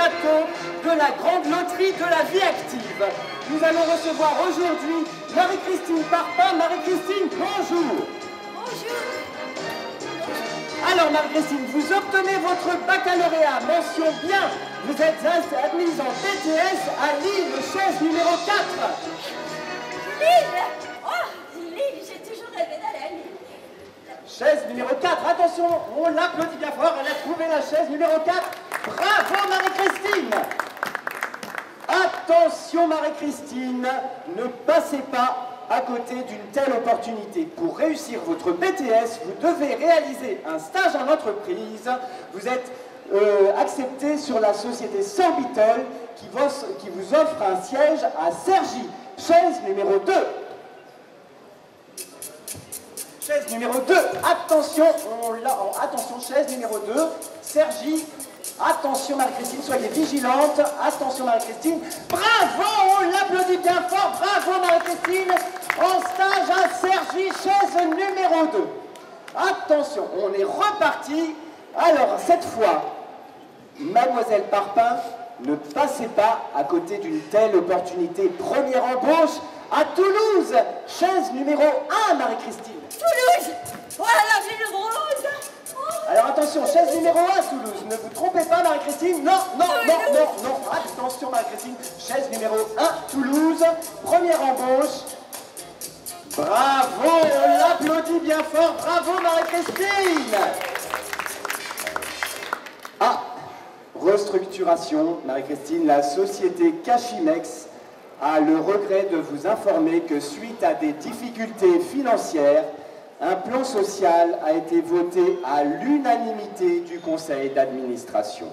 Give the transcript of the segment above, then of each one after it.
gâteau de la grande loterie de la vie active. Nous allons recevoir aujourd'hui Marie-Christine Parpin. Marie-Christine, bonjour. Bonjour. Alors Marie-Christine, vous obtenez votre baccalauréat, mention bien. Vous êtes admise en BTS à Lille, chaise numéro 4. Lille. Oh, Lille, j'ai toujours rêvé d'aller à Lille. Chaise numéro 4, attention, on l'applaudit bien fort, elle a trouvé la chaise numéro 4. Bravo Marie-Christine. Attention Marie-Christine, ne passez pas à côté d'une telle opportunité. Pour réussir votre BTS, vous devez réaliser un stage en entreprise. Vous êtes accepté sur la société Sorbitol qui vous offre un siège à Cergy. Chaise numéro 2. Chaise numéro 2, attention, attention, chaise numéro 2, Cergy, attention Marie-Christine, soyez vigilante, attention Marie-Christine, bravo, on l'applaudit bien fort, bravo Marie-Christine, en stage à Cergy, chaise numéro 2. Attention, on est reparti, alors cette fois, Mademoiselle Parpin, ne passez pas à côté d'une telle opportunité, première embauche à Toulouse, chaise numéro 1 Marie-Christine. Toulouse. Voilà, j'ai le rose. Oh. Alors attention, chaise numéro 1 Toulouse, ne vous trompez pas Marie-Christine, non, attention Marie-Christine, chaise numéro 1 Toulouse, première embauche, bravo, on l'applaudit bien fort, bravo Marie-Christine. Ah, restructuration, Marie-Christine, la société Cachimex a le regret de vous informer que suite à des difficultés financières, un plan social a été voté à l'unanimité du conseil d'administration.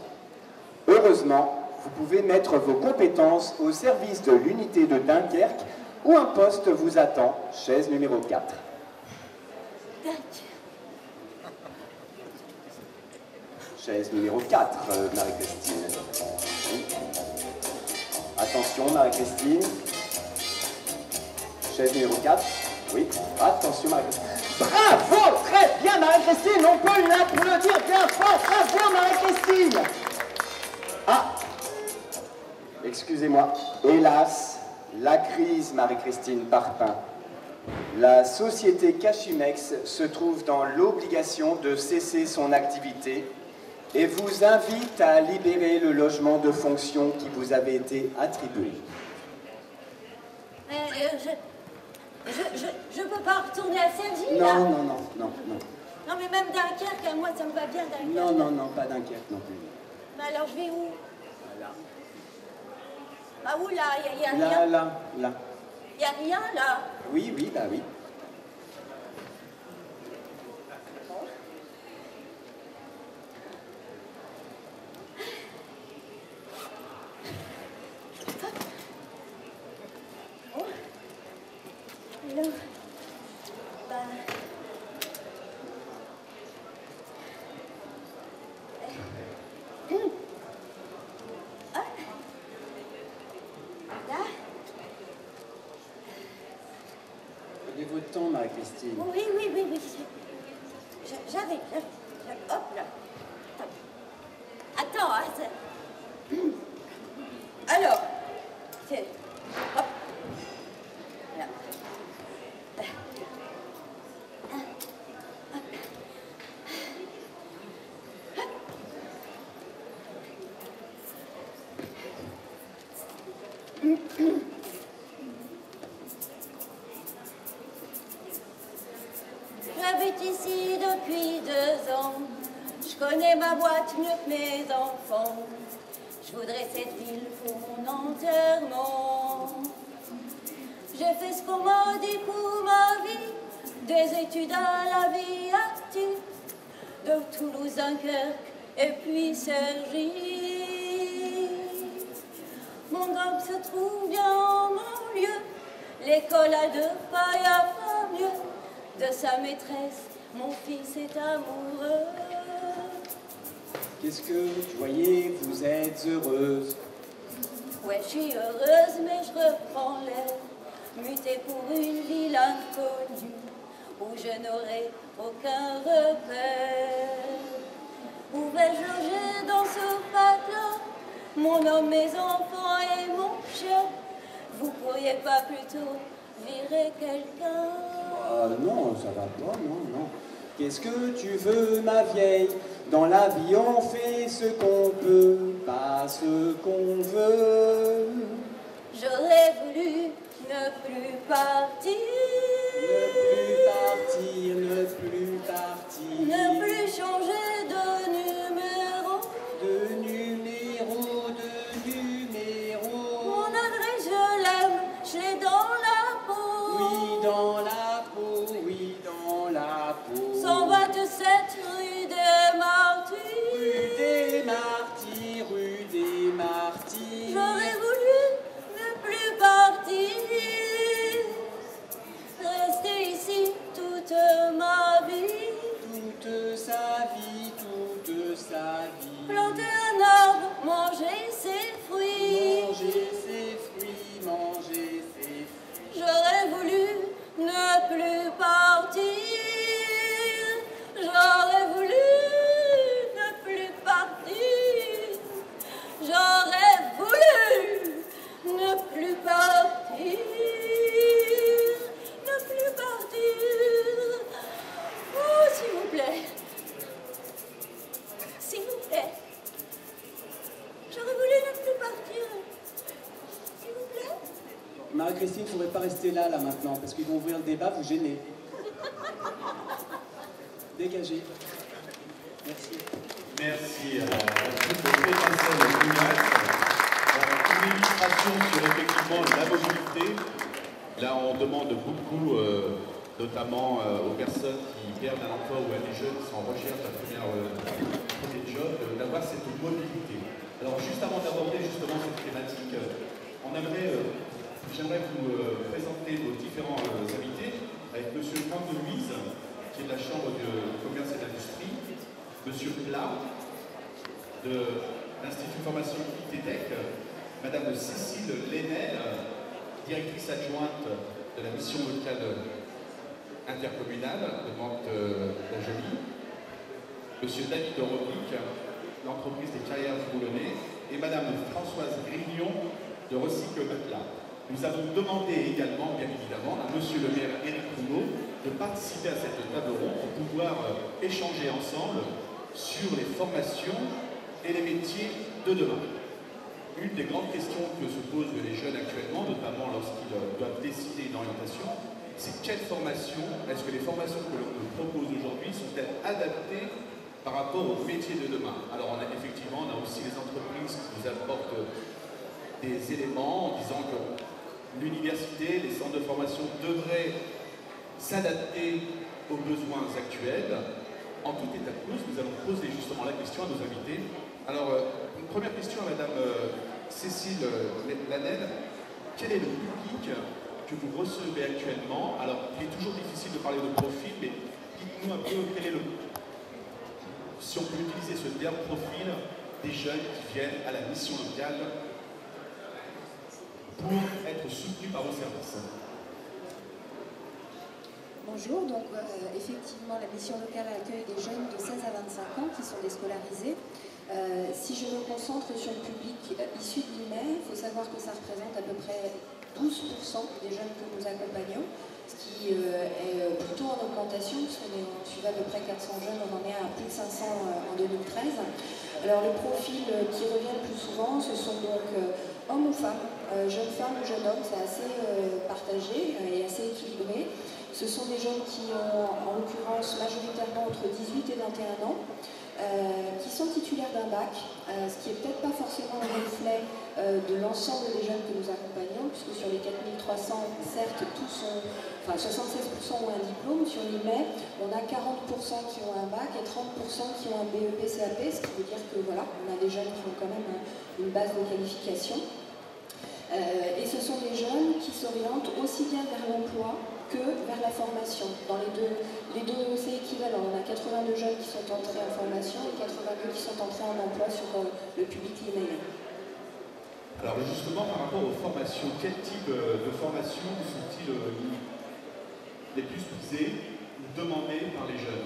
Heureusement, vous pouvez mettre vos compétences au service de l'unité de Dunkerque où un poste vous attend, chaise numéro 4. Chaise numéro 4, Marie-Christine. Oui. Attention, Marie-Christine. Chaise numéro 4. Oui. Attention, Marie-Christine. Bravo! Très bien, Marie-Christine. On peut l'applaudir bien fort. Bravo, Marie-Christine. Ah! Excusez-moi. Hélas, la crise, Marie-Christine Parpin. La société Cachimex se trouve dans l'obligation de cesser son activité et vous invite à libérer le logement de fonction qui vous avait été attribué. Je peux pas retourner à Cergy, là? Non. Non, mais même Dunkerque, moi, ça me va bien, Dunkerque. Non, pas Dunkerque non plus. Mais alors, je vais où? Là. Ah, où, là? Il y a rien? Là. Il y a rien, là? Oui, bah oui. Alors, bah... Ah. Là. Prenez votre temps, Marie-Christine. Oui. J'arrive. Hop, là. Attends, alors, c'est... Hop. Là. J'habite ici depuis 2 ans. Je connais ma boîte mieux que mes enfants. Je voudrais cette ville pour mon enterrement. J'ai fait ce qu'on m'a dit pour ma vie, des études à la vie active, de Toulouse, Dunkerque et puis Cergy. Mon homme se trouve bien en mon lieu, l'école a 2 pas, y a pas mieux. De sa maîtresse, mon fils est amoureux. Qu'est-ce que vous voyez? Vous êtes heureuse. Ouais, je suis heureuse, mais je reprends l'air, mutée pour une ville inconnue, où je n'aurai aucun repère. Où vais-je loger dans ce patelin? mon homme, mes enfants et mon chien. Vous pourriez pas plutôt virer quelqu'un? Ah non, ça va pas, non, non. Qu'est-ce que tu veux, ma vieille? Dans la vie, on fait ce qu'on peut, pas ce qu'on veut. J'aurais voulu ne plus partir. Ne plus partir, ne plus partir. Ne plus changer de numéro. De numéro, de numéro. Mon adresse, je l'aime, je l'ai dans la peau. Oui, dans la peau, oui, dans la peau. 127 rue des Martyrs. Rue des Martyrs, rue des Martyrs. J'aurais voulu ne plus partir. Rester ici toute ma vie. Toute sa vie, toute sa vie. Planter un arbre, manger ses fruits. Manger ses fruits, manger ses fruits. J'aurais voulu ne plus partir. J'aurais voulu ne plus partir. J'aurais voulu ne plus partir. Ne plus partir. Oh, s'il vous plaît. S'il vous plaît. J'aurais voulu ne plus partir. S'il vous plaît. Marie-Christine, il ne faudrait pas rester là maintenant, parce qu'ils vont ouvrir le débat, vous gênez. Dégagez. Merci. Merci à toute l'étincelle Lunac. Une illustration sur effectivement la mobilité. Là, on demande beaucoup, notamment aux personnes qui perdent un emploi ou à des jeunes qui sont en recherche d'un premier job, d'avoir cette mobilité. Alors, juste avant d'aborder justement cette thématique, j'aimerais vous présenter nos différents invités avec M. Franck de Louise, qui est de la Chambre de commerce et d'industrie, M. Plat, de l'Institut de formation ITEDEC, Mme Cécile Lenel, directrice adjointe de la mission locale intercommunale de Mantes-la-Jolie, M. David Robic, l'entreprise des carrières boulonnais, et Mme Françoise Grignon de Recycle Matelas. Nous avons demandé également, bien évidemment, à M. le maire Éric Rouleau de participer à cette table ronde pour pouvoir échanger ensemble sur les formations et les métiers de demain. Une des grandes questions que se posent les jeunes actuellement, notamment lorsqu'ils doivent décider une orientation, c'est quelle formation, est-ce que les formations que l'on nous propose aujourd'hui sont-elles adaptées par rapport aux métiers de demain? Alors on a aussi les entreprises qui nous apportent des éléments en disant que l'université, les centres de formation devraient s'adapter aux besoins actuels. En tout état de cause, nous allons poser justement la question à nos invités. Alors, une première question à Madame Cécile Lanel. Quel est le public que vous recevez actuellement? Alors, il est toujours difficile de parler de profil, mais dites-nous un peu quel est si on peut utiliser ce terme profil, des jeunes qui viennent à la mission locale pour être soutenus par vos services. Bonjour, donc effectivement la mission locale accueille des jeunes de 16 à 25 ans qui sont déscolarisés. Si je me concentre sur le public issu de l'IMER, il faut savoir que ça représente à peu près 12% des jeunes que nous accompagnons, ce qui est plutôt en augmentation, puisqu'on suit à peu près 400 jeunes, on en est à plus de 500 en 2013. Alors les profils qui reviennent le plus souvent, ce sont donc hommes ou femmes, jeunes femmes ou jeunes hommes, c'est assez partagé et assez équilibré. Ce sont des jeunes qui ont en l'occurrence majoritairement entre 18 et 21 ans, qui sont titulaires d'un bac, ce qui n'est peut-être pas forcément un reflet de l'ensemble des jeunes que nous accompagnons, puisque sur les 4300, certes, tous ont, enfin 76% ont un diplôme, sur l'IMER, on a 40% qui ont un bac et 30% qui ont un BEP CAP, ce qui veut dire que voilà, on a des jeunes qui ont quand même une base de qualification. Et ce sont des jeunes qui s'orientent aussi bien vers l'emploi que vers la formation. Dans les deux c'est équivalent. On a 82 jeunes qui sont entrés en formation et 82 qui sont entrés en emploi sur le public linéaire. Alors justement, par rapport aux formations, quel type de formations sont-ils les plus visées ou demandées par les jeunes?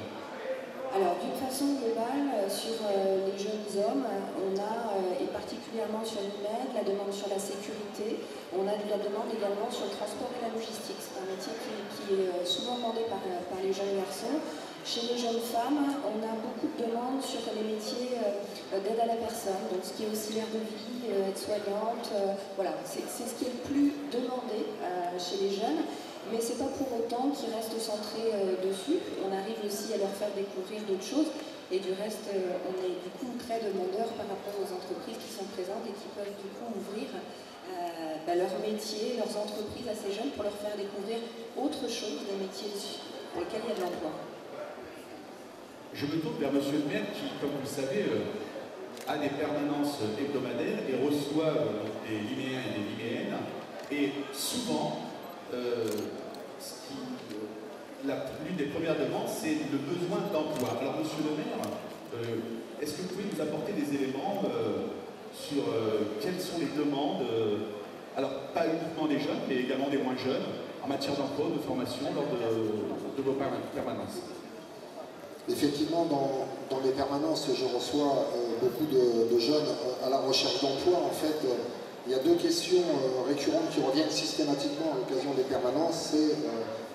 Alors d'une façon globale, sur les jeunes hommes, on a, et particulièrement demande sur l'IMED, la demande sur la sécurité. On a de la demande également sur le transport et la logistique. C'est un métier qui est souvent demandé par les jeunes garçons. Chez les jeunes femmes, on a beaucoup de demandes sur les métiers d'aide à la personne, donc ce qui est auxiliaire de vie, aide-soignante, voilà, c'est ce qui est le plus demandé chez les jeunes, mais c'est pas pour autant qu'ils restent centrés dessus. On arrive aussi à leur faire découvrir d'autres choses, et du reste, on est du coup très demandeurs par rapport aux entreprises qui sont présentes et qui peuvent du coup ouvrir leur métier, leurs entreprises à ces jeunes pour leur faire découvrir autre chose, des métiers pour lesquels il y a de l'emploi. Je me tourne vers M. le maire qui, comme vous le savez, a des permanences hebdomadaires et reçoit des liméens et des liméennes. Et souvent, l'une des premières demandes, c'est le besoin d'emploi. Alors, M. le maire, est-ce que vous pouvez nous apporter des éléments sur quelles sont les demandes, alors pas uniquement des jeunes, mais également des moins jeunes, en matière d'emploi, de formation, lors de vos permanences? Effectivement, dans les permanences, je reçois beaucoup de jeunes à la recherche d'emploi. En fait, il y a deux questions récurrentes qui reviennent systématiquement à l'occasion des permanences. C'est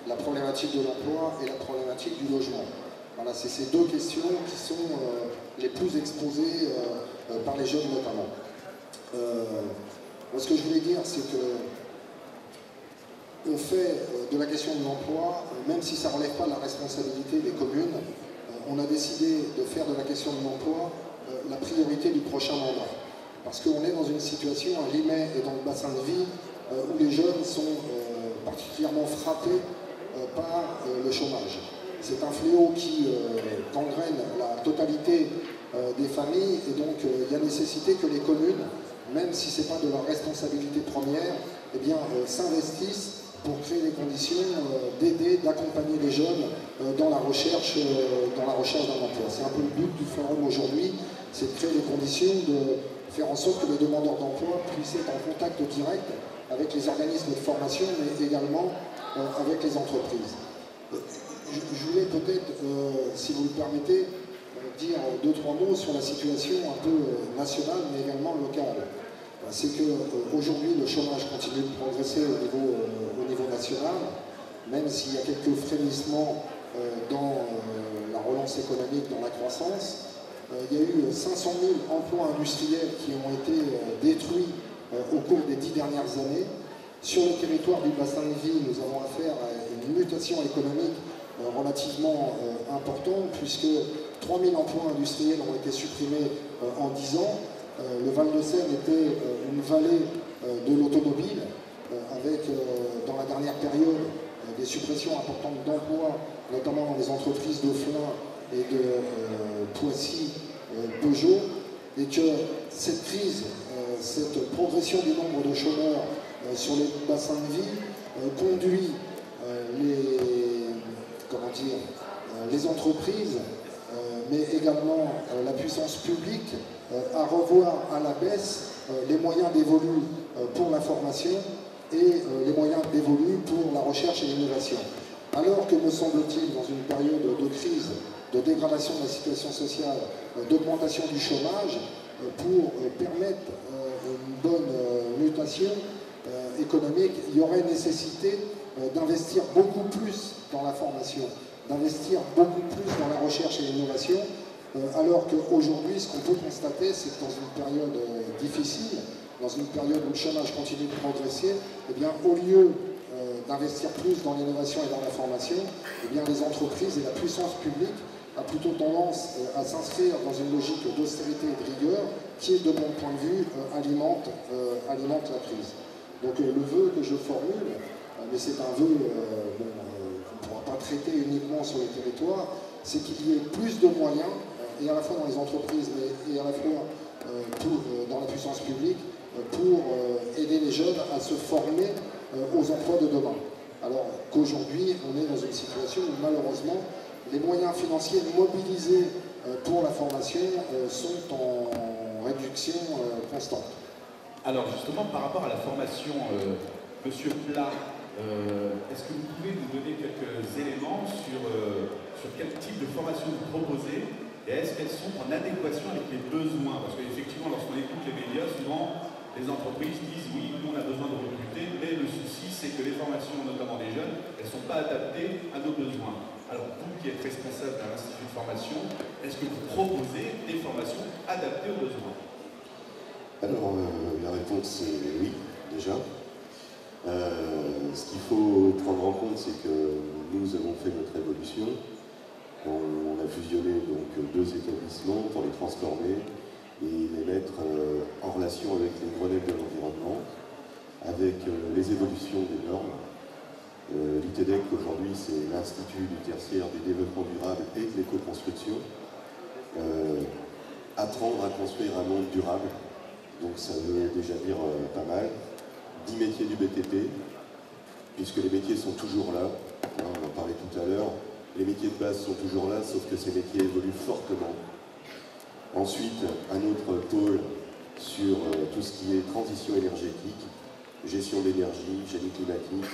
la problématique de l'emploi et la problématique du logement. Voilà, c'est ces deux questions qui sont les plus exposées par les jeunes notamment. Moi, ce que je voulais dire, c'est que on fait de la question de l'emploi, même si ça ne relève pas de la responsabilité des communes, on a décidé de faire de la question de l'emploi la priorité du prochain mandat. Parce qu'on est dans une situation à Limay et dans le bassin de vie où les jeunes sont particulièrement frappés par le chômage. C'est un fléau qui gangrène la totalité des familles et donc il y a nécessité que les communes, même si ce n'est pas de leur responsabilité première, eh bien, s'investissent pour créer les conditions d'aider, d'accompagner les jeunes dans la recherche d'un emploi. C'est un peu le but du forum aujourd'hui, c'est de créer les conditions, de faire en sorte que les demandeurs d'emploi puissent être en contact direct avec les organismes de formation, mais également avec les entreprises. Je voulais peut-être, si vous le permettez, dire deux, trois mots sur la situation un peu nationale, mais également locale. C'est qu'aujourd'hui, le chômage continue de progresser au niveau national, même s'il y a quelques frémissements dans la relance économique, dans la croissance. Il y a eu 500 000 emplois industriels qui ont été détruits au cours des 10 dernières années. Sur le territoire du bassin de vie, nous avons affaire à une mutation économique relativement importante, puisque 3 000 emplois industriels ont été supprimés en 10 ans. Le Val-de-Seine était une vallée de l'automobile, avec dans la dernière période des suppressions importantes d'emplois, notamment dans les entreprises de Flins et de Poissy, Peugeot, et que cette crise, cette progression du nombre de chômeurs sur les bassins de vie conduit les entreprises, mais également la puissance publique à revoir à la baisse les moyens dévolus pour la formation et les moyens dévolus pour la recherche et l'innovation. Alors que, me semble-t-il, dans une période de crise, de dégradation de la situation sociale, d'augmentation du chômage, pour permettre une bonne mutation économique, il y aurait nécessité d'investir beaucoup plus dans la formation, d'investir beaucoup plus dans la recherche et l'innovation, alors qu'aujourd'hui, ce qu'on peut constater, c'est que dans une période difficile, dans une période où le chômage continue de progresser, eh bien, au lieu d'investir plus dans l'innovation et dans la formation, eh bien, les entreprises et la puissance publique a plutôt tendance à s'inscrire dans une logique d'austérité et de rigueur qui, de mon point de vue, alimente la crise. Donc le vœu que je formule, mais c'est un vœu qu'on ne pourra pas traiter uniquement sur les territoires, c'est qu'il y ait plus de moyens, et à la fois dans les entreprises, et à la fois dans la puissance publique, pour aider les jeunes à se former aux emplois de demain. Alors qu'aujourd'hui, on est dans une situation où malheureusement, les moyens financiers mobilisés pour la formation sont en réduction constante. Alors justement, par rapport à la formation, Monsieur Plat, est-ce que vous pouvez nous donner quelques éléments sur quel type de formation vous proposez et est-ce qu'elles sont en adéquation avec les besoins? Parce qu'effectivement, lorsqu'on écoute les médias, souvent souvent, les entreprises disent oui, nous on a besoin de recruter, mais le souci c'est que les formations, notamment des jeunes, elles ne sont pas adaptées à nos besoins. Alors vous qui êtes responsable d'un institut de formation, est-ce que vous proposez des formations adaptées aux besoins? Alors la réponse est oui, déjà. Ce qu'il faut prendre en compte, c'est que nous avons fait notre évolution. On a fusionné donc 2 établissements pour les transformer et les mettre en relation avec les Grenelles de l'environnement, avec les évolutions des normes. L'ITEDEC aujourd'hui c'est l'Institut du tertiaire du développement durable et de l'éco-construction. Apprendre à construire un monde durable, donc ça veut déjà dire pas mal. 10 métiers du BTP, puisque les métiers sont toujours là, on en parlait tout à l'heure, les métiers de base sont toujours là, sauf que ces métiers évoluent fortement. Ensuite, un autre pôle sur tout ce qui est transition énergétique, gestion de l'énergie, génie climatique,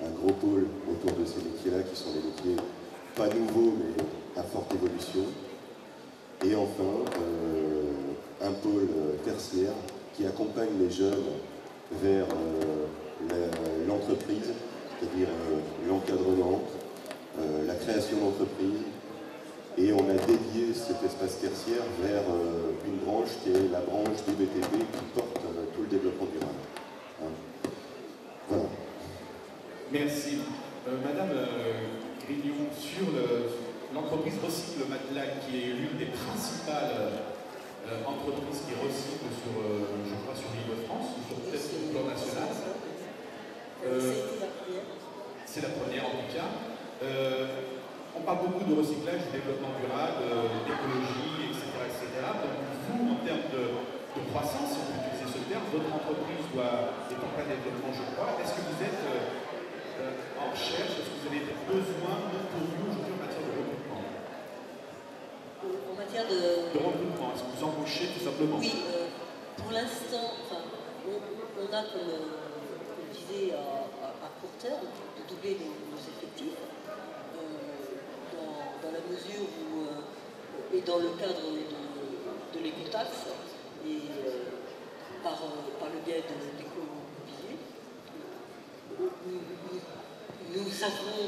un gros pôle autour de ces métiers-là qui sont des métiers pas nouveaux mais à forte évolution. Et enfin, un pôle tertiaire qui accompagne les jeunes vers l'entreprise, c'est-à-dire l'encadrement, la création d'entreprise. Et on a dédié cet espace tertiaire vers une branche qui est la branche du BTP qui porte tout le développement durable. Hein. Voilà. Merci. Madame Grignon, sur l'entreprise Recycle Matelas, qui est l'une des principales entreprises qui recycle sur, je crois, sur l'Île-de-France, ou sur peut-être le plan national. C'est la première en tout cas. On parle beaucoup de recyclage, de développement durable, d'écologie, etc. Donc vous, en termes de croissance, si on peut utiliser ce terme, votre entreprise est en plein développement, je crois. Est-ce que vous êtes en recherche? Est-ce que vous avez des besoins non pourvus aujourd'hui en matière de recrutement? En matière de recrutement, est-ce que vous embauchez tout simplement? Oui, pour l'instant, enfin, on a comme je disais à court terme de doubler nos effectifs. Dans la mesure où, et dans le cadre de l'écotaxe, et par le biais de l'éco-mobilier, nous avons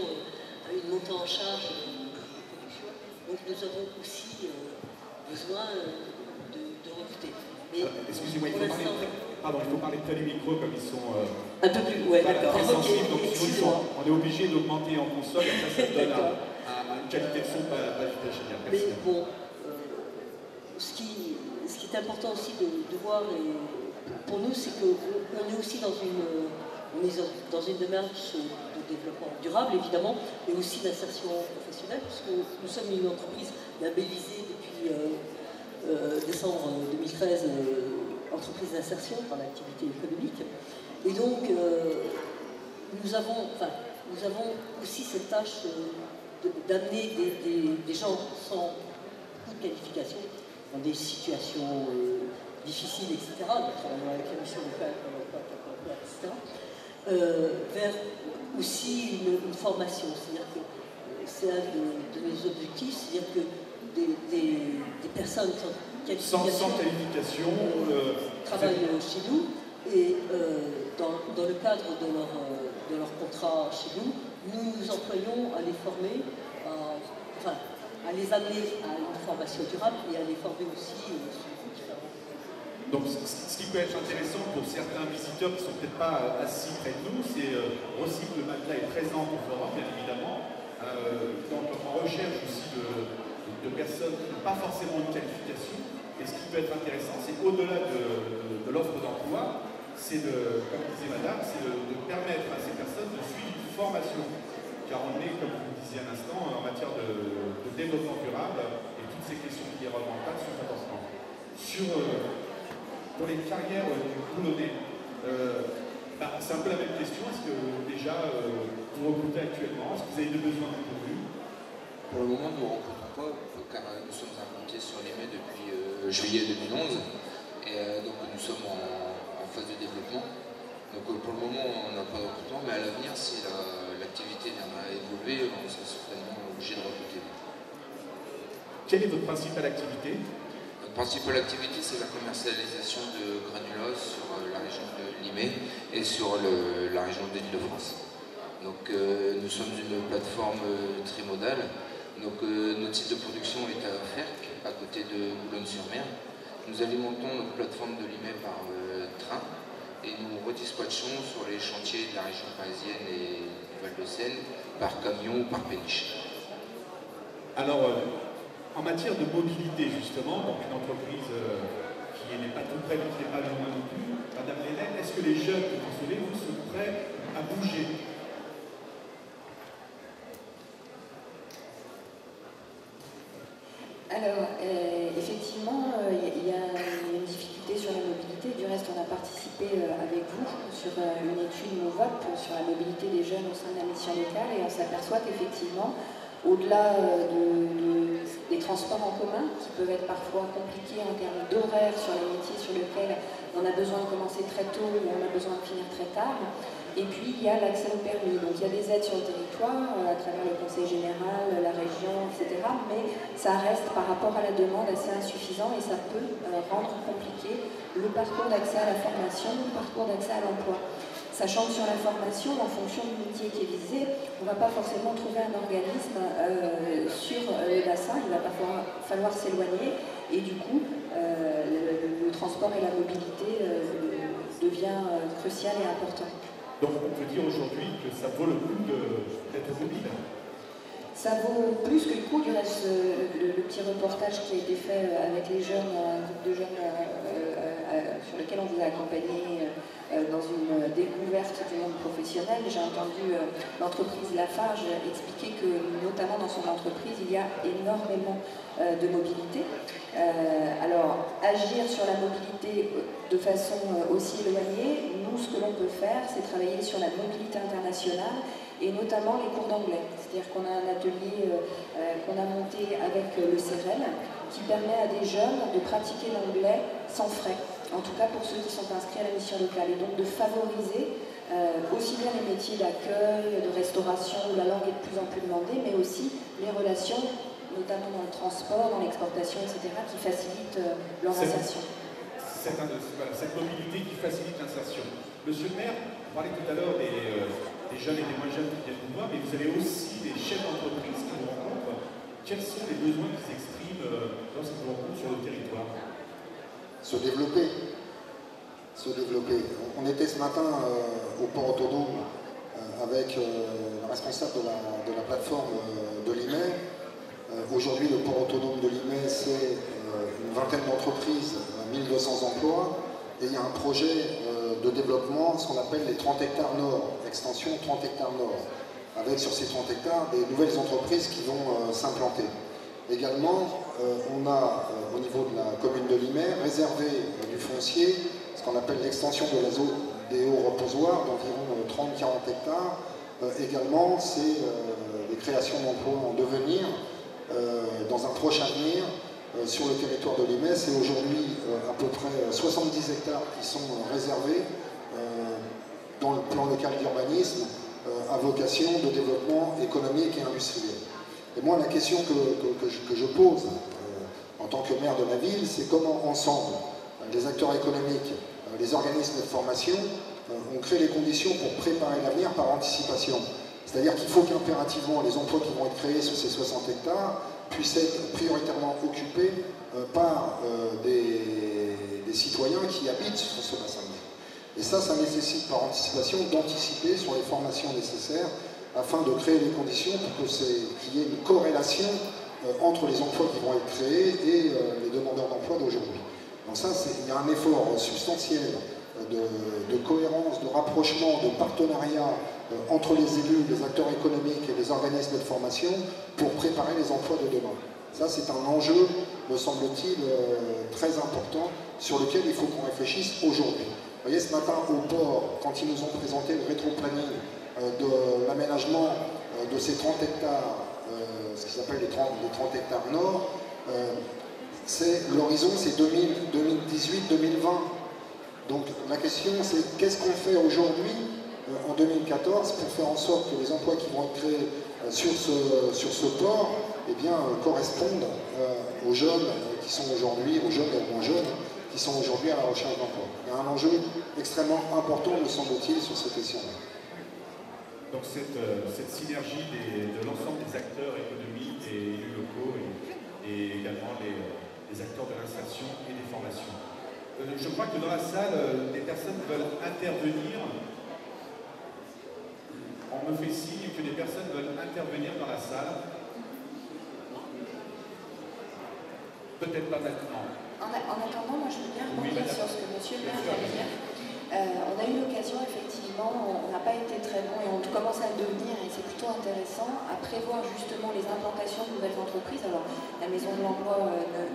une montée en charge de production, donc nous avons aussi besoin de recruter. Excusez-moi, il faut parler près du micro comme ils sont un peu plus, ouais, d'accord. Très sensibles, donc on est obligé d'augmenter en console, et ça donne une qualité de son pas géniale. Mais bon, ce qui est important aussi de voir, pour nous, c'est qu'on est aussi dans une démarche de développement durable, évidemment, mais aussi d'insertion professionnelle, puisque nous sommes une entreprise labellisée depuis décembre 2013, entreprise d'insertion dans l'activité économique. Et donc, nous avons aussi cette tâche d'amener des gens sans beaucoup de qualification dans des situations difficiles, etc., de travailler avec la mission locale, etc., vers aussi une formation. C'est-à-dire que c'est un de nos objectifs, c'est-à-dire que des personnes sans qualification travaillent chez nous et dans le cadre de leur contrat chez nous, nous employons à les former, à les amener à une formation durable et à les former aussi sur différents. Donc ce qui peut être intéressant pour certains visiteurs qui ne sont peut-être pas assis près de nous, c'est Recycle Matelas est présent au forum, bien évidemment, donc en recherche aussi de personnes qui n'ont pas forcément une qualification. Et ce qui peut être intéressant, c'est au-delà de l'offre d'emploi, c'est comme disait madame, c'est de permettre à ces personnes de suivre une formation. Car on est, comme vous le disiez à l'instant, en matière de développement durable, et toutes ces questions environnementales sont importantes. Pour les carrières du boulonnais, c'est un peu la même question. Est-ce que déjà vous recrutez actuellement? Est-ce que vous avez des besoins pourvus? Pour le moment, nous ne recrutons pas, car nous sommes implantés sur les mets depuis juillet 2011, et donc nous sommes en phase de développement. Donc pour le moment, on n'a pas de recrutement, mais à l'avenir, si l'activité viendra à évoluer, on sera certainement obligé de recruter. Quelle est votre principale activité? Notre principale activité, c'est la commercialisation de granulose sur la région de Limay et sur la région d'Île-de-France. Donc nous sommes une plateforme trimodale. Donc notre site de production est à Ferc, à côté de Boulogne-sur-Mer. Nous alimentons notre plateforme de Limay par train et nous redispatchons sur les chantiers de la région parisienne et du Val-de-Seine par camion ou par péniche. Alors, en matière de mobilité, justement, donc une entreprise qui n'est pas tout près, mais qui n'est pas loin non plus, Madame Hélène, est-ce que les jeunes que vous savez, vous sont prêts à bouger? Alors, effectivement, il y a une difficulté sur la mobilité. Du reste, on a participé avec vous sur une étude MOVOP sur la mobilité des jeunes au sein de la mission locale et on s'aperçoit qu'effectivement, au-delà des transports en commun, qui peuvent être parfois compliqués en termes d'horaire sur les métiers sur lesquels on a besoin de commencer très tôt ou on a besoin de finir très tard. Et puis il y a l'accès au permis. Donc il y a des aides sur le territoire, à travers le conseil général, la région, etc. Mais ça reste par rapport à la demande assez insuffisant et ça peut rendre compliqué le parcours d'accès à la formation, le parcours d'accès à l'emploi. Sachant que sur la formation, en fonction du métier qui est visé, on ne va pas forcément trouver un organisme sur le bassin, il va pas falloir s'éloigner et du coup le transport et la mobilité devient crucial et important. Donc on peut dire aujourd'hui que ça vaut le coup d'être mobile. Ça vaut plus que le coup. Du reste, le petit reportage qui a été fait avec les jeunes, un groupe de jeunes sur lequel on vous a accompagné dans une découverte du monde professionnel. J'ai entendu l'entreprise Lafarge expliquer que, notamment dans son entreprise, il y a énormément de mobilité. Alors, agir sur la mobilité de façon aussi éloignée, nous, ce que l'on peut faire, c'est travailler sur la mobilité internationale et notamment les cours d'anglais. C'est-à-dire qu'on a un atelier qu'on a monté avec le CEREL qui permet à des jeunes de pratiquer l'anglais sans frais, en tout cas pour ceux qui sont inscrits à la mission locale, et donc de favoriser aussi bien les métiers d'accueil, de restauration, où la langue est de plus en plus demandée, mais aussi les relations, notamment dans le transport, dans l'exportation, etc., qui facilitent leur insertion. Cette mobilité qui facilite l'insertion. Monsieur le maire, vous parlez tout à l'heure des jeunes et des moins jeunes qui viennent vous voir, mais vous avez aussi des chefs d'entreprise qui vous rencontrent. Quels sont les besoins qui s'expriment lorsqu'ils vous rencontrent sur le territoire? Se développer. On était ce matin au port autonome avec le responsable de la plateforme de Limay. Aujourd'hui, le port autonome de Limay, c'est une vingtaine d'entreprises, 1200 emplois, et il y a un projet de développement, ce qu'on appelle les 30 hectares nord, extension 30 hectares nord, avec sur ces 30 hectares des nouvelles entreprises qui vont s'implanter. Également, on a au niveau de la commune de Limay réservé du foncier, ce qu'on appelle l'extension de la zone des hauts reposoirs d'environ 30-40 hectares. Également, c'est des créations d'emplois en devenir dans un proche avenir sur le territoire de Limay. C'est aujourd'hui à peu près 70 hectares qui sont réservés dans le plan local d'urbanisme à vocation de développement économique et industriel. Et moi, la question que je pose en tant que maire de la ville, c'est comment ensemble, les acteurs économiques, les organismes de formation, on crée les conditions pour préparer l'avenir par anticipation. C'est-à-dire qu'il faut qu'impérativement les emplois qui vont être créés sur ces 60 hectares puissent être prioritairement occupés par des citoyens qui habitent sur ce bassin de vie. Et ça nécessite par anticipation d'anticiper sur les formations nécessaires afin de créer les conditions pour qu'il y ait une corrélation entre les emplois qui vont être créés et les demandeurs d'emploi d'aujourd'hui. Donc ça, il y a un effort substantiel de cohérence, de rapprochement, de partenariat entre les élus, les acteurs économiques et les organismes de formation pour préparer les emplois de demain. Ça, c'est un enjeu, me semble-t-il, très important sur lequel il faut qu'on réfléchisse aujourd'hui. Vous voyez, ce matin, au port, quand ils nous ont présenté le rétro-planning de l'aménagement de ces 30 hectares, ce qu'ils appellent les 30 hectares nord, l'horizon, c'est 2018-2020. Donc la question, c'est qu'est-ce qu'on fait aujourd'hui, en 2014, pour faire en sorte que les emplois qui vont être créés sur ce port correspondent aux jeunes qui qui sont aujourd'hui, aux jeunes et aux moins jeunes, qui sont aujourd'hui à la recherche d'emploi. Il y a un enjeu extrêmement important, me semble-t-il, sur cette question-là. Donc cette synergie de l'ensemble des acteurs économiques et élus locaux et également les acteurs de l'insertion et des formations. Je crois que dans la salle, des personnes veulent intervenir. On me fait signe que des personnes veulent intervenir dans la salle. Peut-être pas maintenant. En attendant, moi je veux bien rebondir sur ce que monsieur le maire vient de dire. On a eu l'occasion, effectivement, on n'a pas été très bon et on commence à le devenir et c'est plutôt intéressant à prévoir justement les implantations de nouvelles entreprises. Alors, la Maison de l'Emploi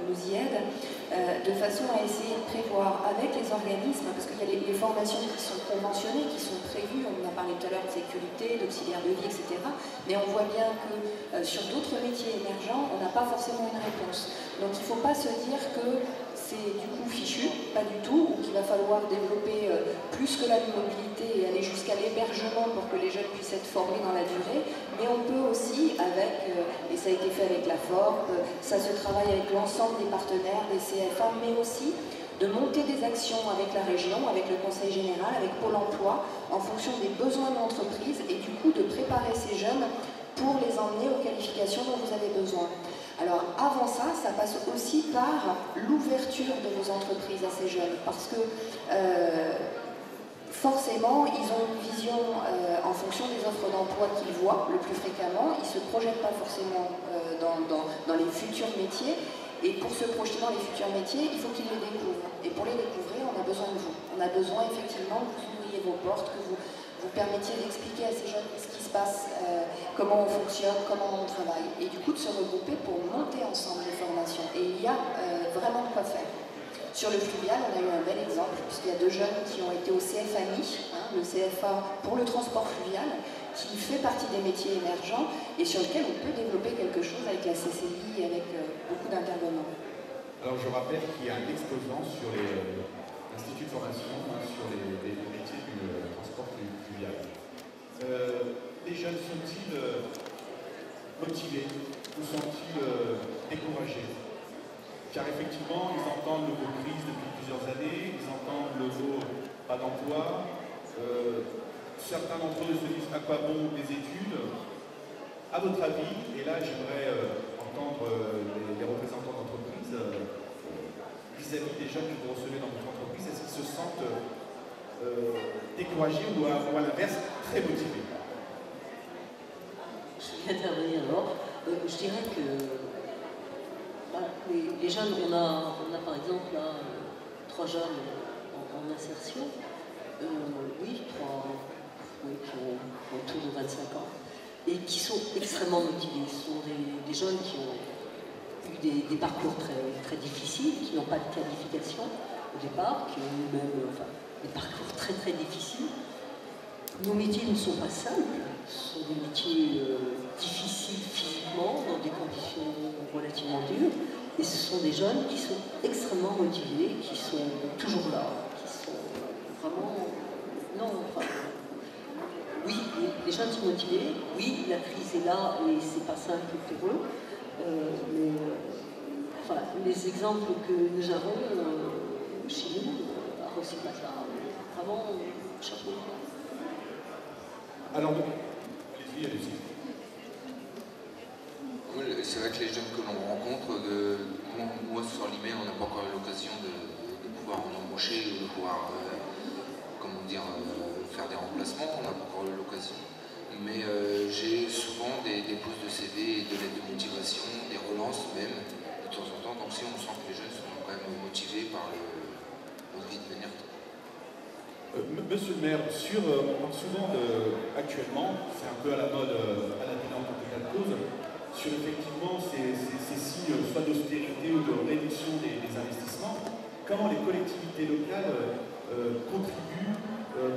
nous y aide, de façon à essayer de prévoir avec les organismes, parce qu'il y a les formations qui sont conventionnées, qui sont prévues, on en a parlé tout à l'heure de sécurité, d'auxiliaire de vie, etc. Mais on voit bien que sur d'autres métiers émergents, on n'a pas forcément une réponse. Donc il ne faut pas se dire que c'est du coup fichu, pas du tout, ou qu'il va falloir développer plus que la mobilité et aller jusqu'à l'hébergement pour que les jeunes puissent être formés dans la durée, mais on peut aussi avec, et ça a été fait avec la FORP, ça se travaille avec l'ensemble des partenaires, des CFA, mais aussi de monter des actions avec la région, avec le Conseil général, avec Pôle emploi, en fonction des besoins de l'entreprise et du coup de préparer ces jeunes pour les emmener aux qualifications dont vous avez besoin. Alors avant ça, ça passe aussi par l'ouverture de vos entreprises à ces jeunes, parce que forcément, ils ont une vision en fonction des offres d'emploi qu'ils voient le plus fréquemment, ils ne se projettent pas forcément dans les futurs métiers, et pour se projeter dans les futurs métiers, il faut qu'ils les découvrent. Et pour les découvrir, on a besoin de vous. On a besoin effectivement que vous ouvriez vos portes, que vous permettiez d'expliquer à ces jeunes ce qui se passe, comment on fonctionne, comment on travaille. Et du coup de se regrouper pour monter ensemble les formations. Et il y a vraiment de quoi faire. Sur le fluvial, on a eu un bel exemple, puisqu'il y a 2 jeunes qui ont été au CFAMI, le CFA pour le transport fluvial, qui fait partie des métiers émergents et sur lequel on peut développer quelque chose avec la CCI et avec beaucoup d'intervenants. Alors je rappelle qu'il y a un exposant sur l'Institut de formation sur les métiers du transport fluvial. Les jeunes sont-ils motivés ou sont-ils découragés? Car effectivement, ils entendent le mot crise depuis plusieurs années, ils entendent le mot pas d'emploi. Certains d'entre eux se disent à quoi bon des études. À votre avis, et là j'aimerais entendre les représentants d'entreprise vis-à-vis des jeunes que vous recevez dans votre entreprise, est-ce qu'ils se sentent découragés ou à l'inverse très motivés? Je vais intervenir alors. Je dirais que les jeunes, on a par exemple là, 3 jeunes en insertion, qui ont autour de 25 ans, et qui sont extrêmement motivés. Ce sont des jeunes qui ont eu des parcours très difficiles, qui n'ont pas de qualification au départ, qui ont eu même des parcours très difficiles. Nos métiers ne sont pas simples, ce sont des métiers difficiles physiquement, dans des conditions relativement dures, et ce sont des jeunes qui sont extrêmement motivés, qui sont toujours là, qui sont vraiment... Oui, les jeunes sont motivés, oui, la crise est là et c'est pas simple pour eux, mais les exemples que nous avons chez nous, à Rossi-Plaza, vraiment, chapeau. Alors, allez-y. C'est vrai que les jeunes que l'on rencontre, moi sur l'IME, on n'a pas encore eu l'occasion de pouvoir en embaucher ou de pouvoir faire des remplacements, on n'a pas encore eu l'occasion. Mais j'ai souvent des poses de CV et de lettres de motivation, des relances même, de temps en temps. Donc si on sent que les jeunes sont quand même motivés par l'envie de venir. Monsieur le maire, souvent actuellement, c'est un peu à la mode à la télé en tant que cas de cause, sur effectivement ces signes soit d'austérité ou de réduction des investissements, comment les collectivités locales contribuent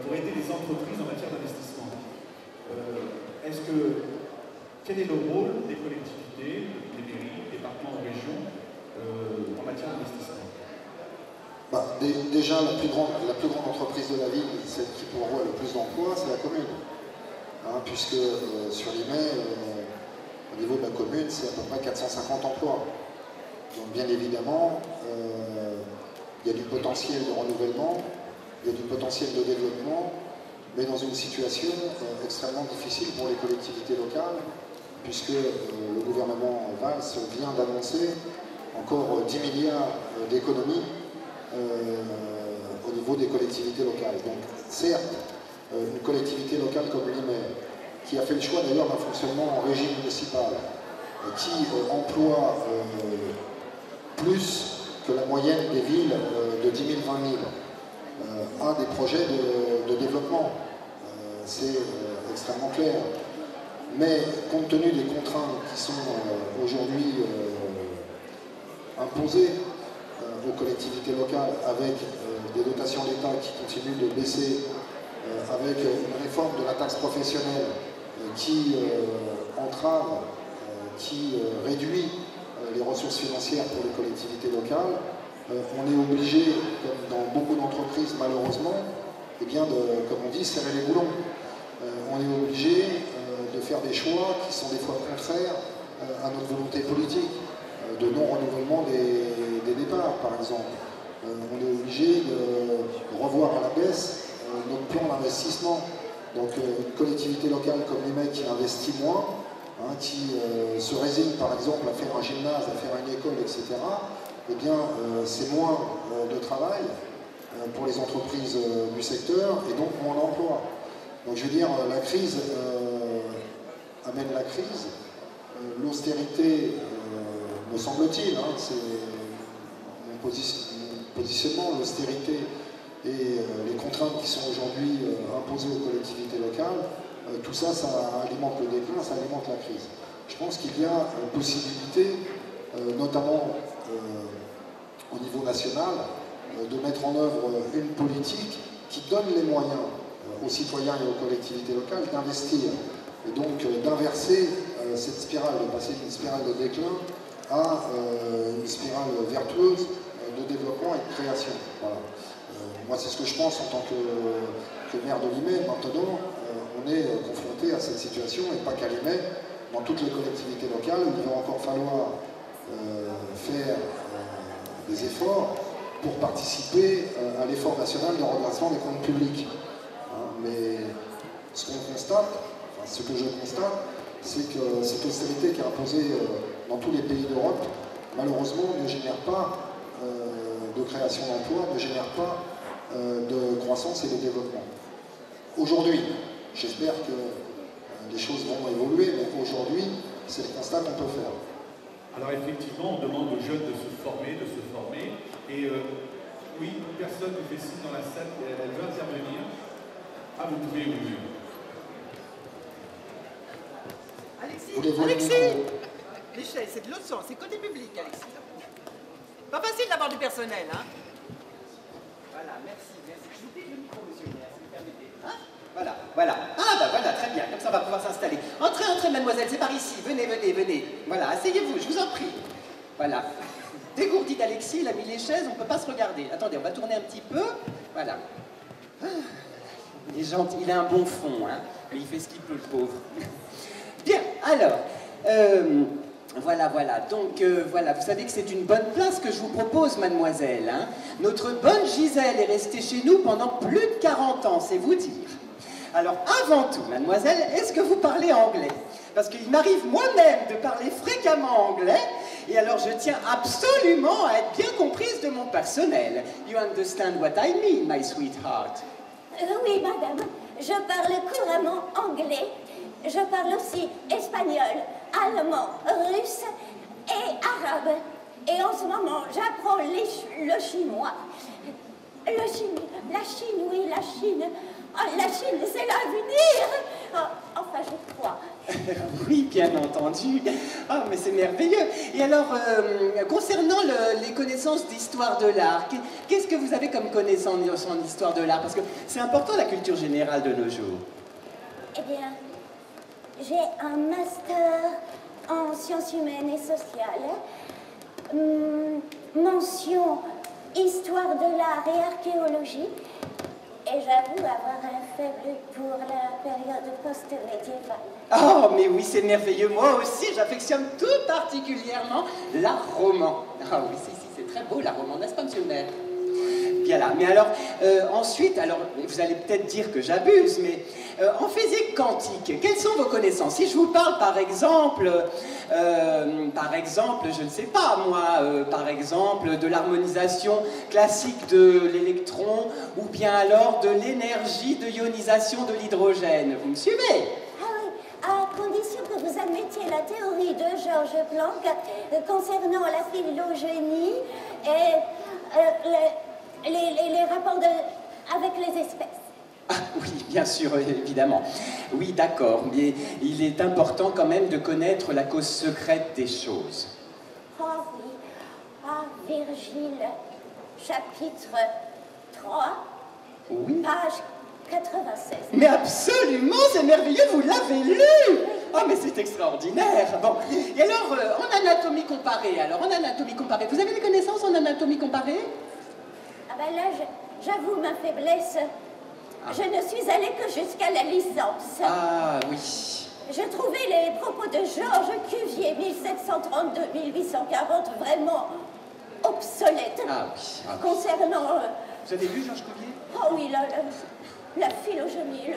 pour aider les entreprises en matière d'investissement. Quel est le rôle des collectivités, des mairies, des départements ou régions en matière d'investissement? Déjà, la plus grande entreprise de la ville, celle qui pourvoit le plus d'emplois, c'est la commune. Puisque sur l'IME, au niveau de la commune, c'est à peu près 450 emplois. Donc bien évidemment, il y a du potentiel de renouvellement, il y a du potentiel de développement, mais dans une situation extrêmement difficile pour les collectivités locales, puisque le gouvernement Valls vient d'annoncer encore 10 milliards d'économies au niveau des collectivités locales. Donc certes, une collectivité locale comme l'IMER, qui a fait le choix d'ailleurs d'un fonctionnement en régie municipale, qui emploie plus que la moyenne des villes de 10 000, 20 000, a des projets de développement. C'est extrêmement clair. Mais compte tenu des contraintes qui sont aujourd'hui imposées aux collectivités locales, avec des dotations d'État qui continuent de baisser, avec une réforme de la taxe professionnelle qui entrave, qui réduit les ressources financières pour les collectivités locales, on est obligé, comme dans beaucoup d'entreprises malheureusement, eh bien comme on dit, serrer les boulons. On est obligé de faire des choix qui sont des fois contraires à notre volonté politique, de non-renouvellement des départs par exemple. On est obligé de revoir à la baisse notre plan d'investissement. Donc une collectivité locale comme l'IMEC qui investit moins, qui se résigne par exemple à faire un gymnase, à faire une école, etc., eh bien c'est moins de travail pour les entreprises du secteur et donc moins d'emplois. Donc je veux dire, la crise amène la crise, l'austérité, me semble-t-il, c'est mon positionnement, l'austérité et les contraintes qui sont aujourd'hui imposées aux collectivités locales, tout ça, ça alimente le déclin, ça alimente la crise. Je pense qu'il y a possibilité, notamment au niveau national, de mettre en œuvre une politique qui donne les moyens aux citoyens et aux collectivités locales d'investir et donc d'inverser cette spirale, de passer d'une spirale de déclin à une spirale vertueuse de développement et de création. Voilà. Moi, c'est ce que je pense en tant que maire de Limay. Maintenant, on est confronté à cette situation, et pas qu'à Limay, dans toutes les collectivités locales, où il va encore falloir faire des efforts pour participer à l'effort national de redressement des comptes publics. Mais ce qu'on constate, enfin, ce que je constate, c'est que cette austérité qui est imposée dans tous les pays d'Europe, malheureusement, ne génère pas de création d'emplois, ne génère pas de croissance et de développement. Aujourd'hui, j'espère que les choses vont évoluer, mais aujourd'hui, c'est le constat qu'on peut faire. Alors effectivement, on demande aux jeunes de se former, et oui, une personne nous fait signe dans la salle, elle veut intervenir. Ah, vous pouvez, oui. Alexis, l'échelle, c'est de l'autre sens, c'est côté public, Alexis. Pas facile d'avoir du personnel, hein. Voilà, merci. Je vous prie le micro, monsieur le maire, si vous permettez. Voilà. Ah, bah voilà, très bien, comme ça on va pouvoir s'installer. Entrez, mademoiselle, c'est par ici. Venez. Voilà, asseyez-vous, je vous en prie. Voilà. Dégourdi d'Alexis, il a mis les chaises, on ne peut pas se regarder. Attendez, on va tourner un petit peu. Voilà. Il est gentil, il a un bon fond, hein. Il fait ce qu'il peut, le pauvre. Bien, alors, voilà. Donc, voilà, vous savez que c'est une bonne place que je vous propose, mademoiselle, hein. Notre bonne Gisèle est restée chez nous pendant plus de 40 ans, c'est vous dire. Alors, avant tout, mademoiselle, est-ce que vous parlez anglais? Parce qu'il m'arrive moi-même de parler fréquemment anglais, et alors je tiens absolument à être bien comprise de mon personnel. You understand what I mean, my sweetheart? Oui, madame, je parle couramment anglais. Je parle aussi espagnol, allemand, russe et arabe. Et en ce moment, j'apprends le chinois. La Chine, oui, la Chine. Oh, la Chine, c'est l'avenir. Oh, enfin, je crois. Oui, bien entendu. Ah, mais c'est merveilleux. Et alors, concernant les connaissances d'histoire de l'art, qu'est-ce que vous avez comme connaissance en histoire de l'art? Parce que c'est important, la culture générale de nos jours. Eh bien, j'ai un master en sciences humaines et sociales, mention histoire de l'art et archéologie, Et j'avoue avoir un faible pour la période post-médiévale. Oh, mais oui, c'est merveilleux. Moi aussi, j'affectionne tout particulièrement l'art roman. Ah oui, c'est très beau, l'art roman, n'est-ce pas, monsieur le maire? Bien là. Mais alors, ensuite, alors, vous allez peut-être dire que j'abuse, mais en physique quantique, quelles sont vos connaissances? Si je vous parle, par exemple, je ne sais pas, moi, par exemple, de l'harmonisation classique de l'électron, ou bien alors de l'énergie de ionisation de l'hydrogène. Vous me suivez? Ah oui, à condition que vous admettiez la théorie de Georges Planck concernant la phylogénie et les rapports avec les espèces. Ah oui, bien sûr, évidemment. Oui, d'accord, mais il est important quand même de connaître la cause secrète des choses. Oh oui, ah Virgile, chapitre 3, Oui. page 96. Mais absolument, c'est merveilleux, vous l'avez lu! Oh, mais c'est extraordinaire! Bon, et alors, en anatomie comparée, vous avez des connaissances en anatomie comparée? Ah ben là, j'avoue ma faiblesse. Je ne suis allée que jusqu'à la licence. Ah oui. J'ai trouvé les propos de Georges Cuvier, 1732-1840, vraiment obsolètes. Ah oui. Ah, oui. Concernant... Vous avez lu Georges Cuvier? Oh oui, la phylogénie,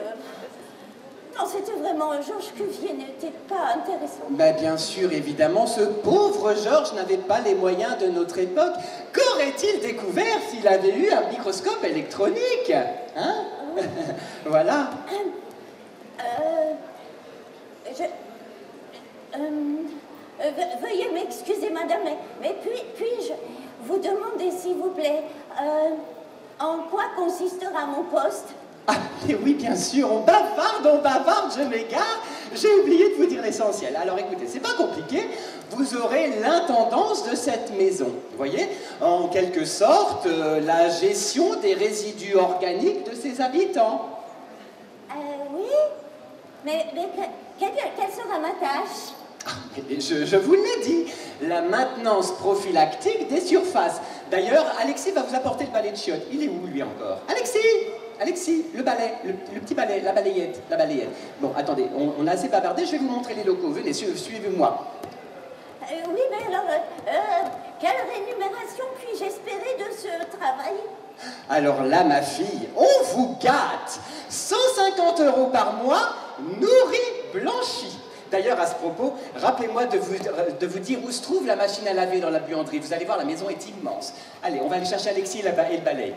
Non, c'était vraiment... Georges Cuvier n'était pas intéressant. Ben bien sûr, évidemment, ce pauvre Georges n'avait pas les moyens de notre époque. Qu'aurait-il découvert s'il avait eu un microscope électronique? Hein? Voilà. Veuillez m'excuser, madame, mais puis-je vous demander, s'il vous plaît, en quoi consistera mon poste? Ah, mais oui, bien sûr, on bavarde, je m'égare. J'ai oublié de vous dire l'essentiel. Alors écoutez, c'est pas compliqué. Vous aurez l'intendance de cette maison. Vous voyez, en quelque sorte, la gestion des résidus organiques de ses habitants. Oui, mais quelle sera ma tâche? Ah, mais je vous l'ai dit, la maintenance prophylactique des surfaces. D'ailleurs, Alexis va vous apporter le balai de chiottes. Il est où, lui, encore? Alexis, le balai, le petit balai, la balayette. Bon, attendez, on a assez bavardé, je vais vous montrer les locaux. Venez, suivez-moi. Oui, mais alors, quelle rémunération puis-je espérer de ce travail? Alors là, ma fille, on vous gâte. 150 € par mois, nourri, blanchi. D'ailleurs, à ce propos, rappelez-moi de vous dire où se trouve la machine à laver dans la buanderie. Vous allez voir, la maison est immense. Allez, on va aller chercher Alexis et le balai.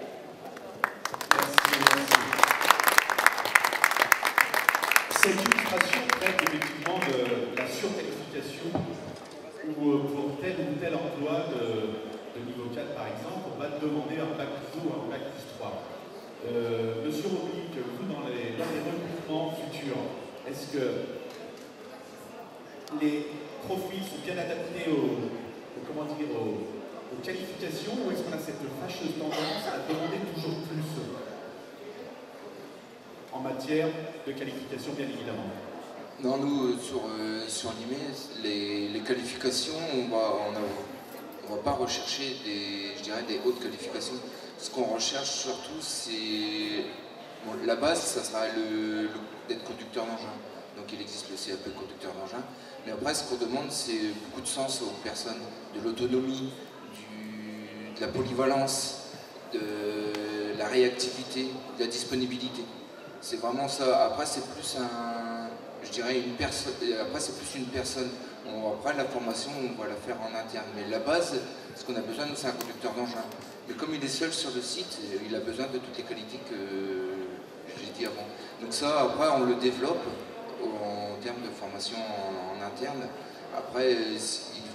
Cette illustration traite effectivement de la surqualification où pour tel ou tel emploi de niveau 4 par exemple, on va demander un bac plus 2 ou un bac plus 3. Monsieur Roblic, vous dans les recrutements futurs, est-ce que les profils sont bien adaptés aux qualifications ou est-ce qu'on a cette fâcheuse tendance à demander toujours plus en matière de qualification, bien évidemment? Non, nous, sur l'IME, les qualifications, on va pas rechercher des hautes qualifications. Ce qu'on recherche surtout, c'est... Bon, la base, ça sera d'être conducteur d'engin. Donc il existe le CAP conducteur d'engin. Mais après, ce qu'on demande, c'est beaucoup de sens aux personnes, de l'autonomie, de la polyvalence, de la réactivité, de la disponibilité. C'est vraiment ça. Après, c'est plus une personne. Après, c'est plus une personne. Après, la formation, on va la faire en interne. Mais la base, ce qu'on a besoin, nous, c'est un conducteur d'engin. Mais comme il est seul sur le site, il a besoin de toutes les qualités que j'ai dit avant. Donc ça, après, on le développe en termes de formation en interne. Après, il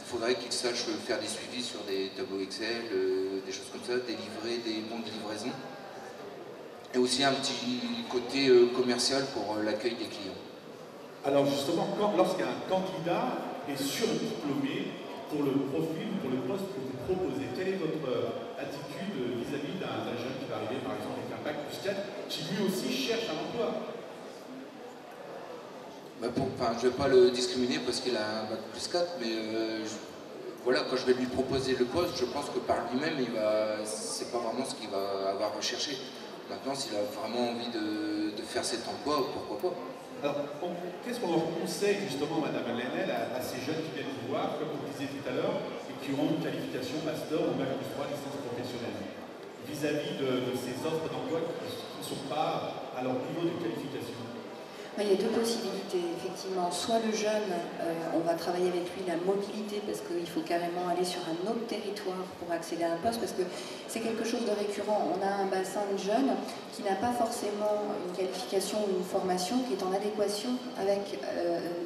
faudrait qu'il sache faire des suivis sur des tableaux Excel, des choses comme ça, délivrer des bons de livraison. Et aussi un petit côté commercial pour l'accueil des clients. Alors justement, lorsqu'un candidat est surdiplômé pour le profil, pour le poste que vous proposez, quelle est votre attitude vis-à-vis d'un jeune qui va arriver par exemple avec un bac plus 4, qui lui aussi cherche un emploi? Je ne vais pas le discriminer parce qu'il a un bac plus 4, mais voilà, quand je vais lui proposer le poste, je pense que par lui-même, c'est pas vraiment ce qu'il va avoir recherché. Maintenant, s'il a vraiment envie de faire cet emploi, pourquoi pas. Alors, qu'est-ce qu'on leur conseille justement, Madame Lenel, à ces jeunes qui viennent vous voir, comme vous le disiez tout à l'heure, et qui ont une qualification master ou bac plus 3 licence professionnelle, vis-à-vis de ces offres d'emploi qui ne sont pas à leur niveau de qualification? Il y a deux possibilités, effectivement. Soit le jeune, on va travailler avec lui la mobilité, parce qu'il faut carrément aller sur un autre territoire pour accéder à un poste, parce que c'est quelque chose de récurrent. On a un bassin de jeunes qui n'a pas forcément une qualification ou une formation qui est en adéquation avec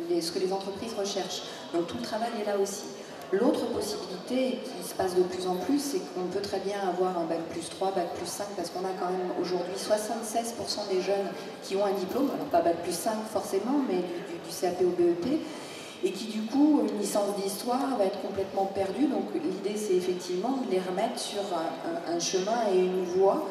ce que les entreprises recherchent. Donc tout le travail est là aussi. L'autre possibilité, qui se passe de plus en plus, c'est qu'on peut très bien avoir un bac plus 3, bac plus 5, parce qu'on a quand même aujourd'hui 76% des jeunes qui ont un diplôme, alors pas bac plus 5 forcément, mais du CAP au BEP, et qui du coup, une licence d'histoire va être complètement perdue. Donc l'idée, c'est effectivement de les remettre sur un chemin et une voie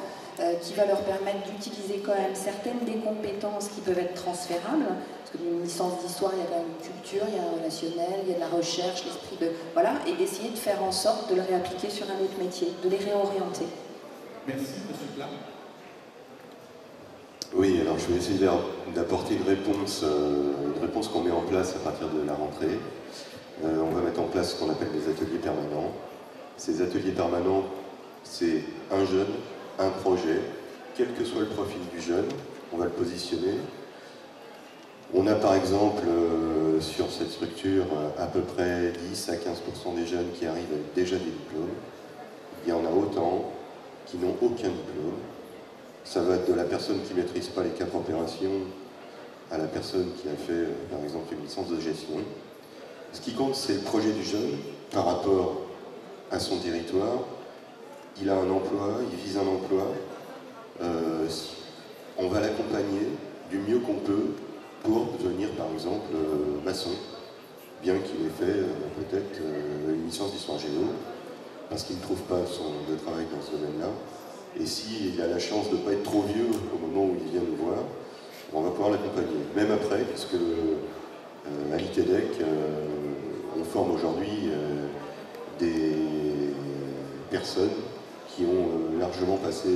qui va leur permettre d'utiliser quand même certaines des compétences qui peuvent être transférables. Parce qu'une licence d'histoire, il y a quand même une culture, il y a un relationnel, il y a de la recherche, l'esprit de... Voilà, et d'essayer de faire en sorte de le réappliquer sur un autre métier, de les réorienter. Merci, Monsieur Plat. Oui, alors je vais essayer d'apporter une réponse qu'on met en place à partir de la rentrée. On va mettre en place ce qu'on appelle des ateliers permanents. Ces ateliers permanents, c'est un jeune, un projet, quel que soit le profil du jeune, on va le positionner. On a par exemple sur cette structure à peu près 10 à 15% des jeunes qui arrivent avec déjà des diplômes. Il y en a autant qui n'ont aucun diplôme. Ça va de la personne qui ne maîtrise pas les 4 opérations à la personne qui a fait par exemple une licence de gestion. Ce qui compte, c'est le projet du jeune par rapport à son territoire. Il a un emploi, il vise un emploi. On va l'accompagner du mieux qu'on peut pour devenir par exemple maçon, bien qu'il ait fait peut-être une licence d'histoire géo, parce qu'il ne trouve pas de travail dans ce domaine-là. Et s'il a la chance de ne pas être trop vieux au moment où il vient nous voir, on va pouvoir l'accompagner. Même après, puisque à l'ITEDEC, on forme aujourd'hui des personnes qui ont largement passé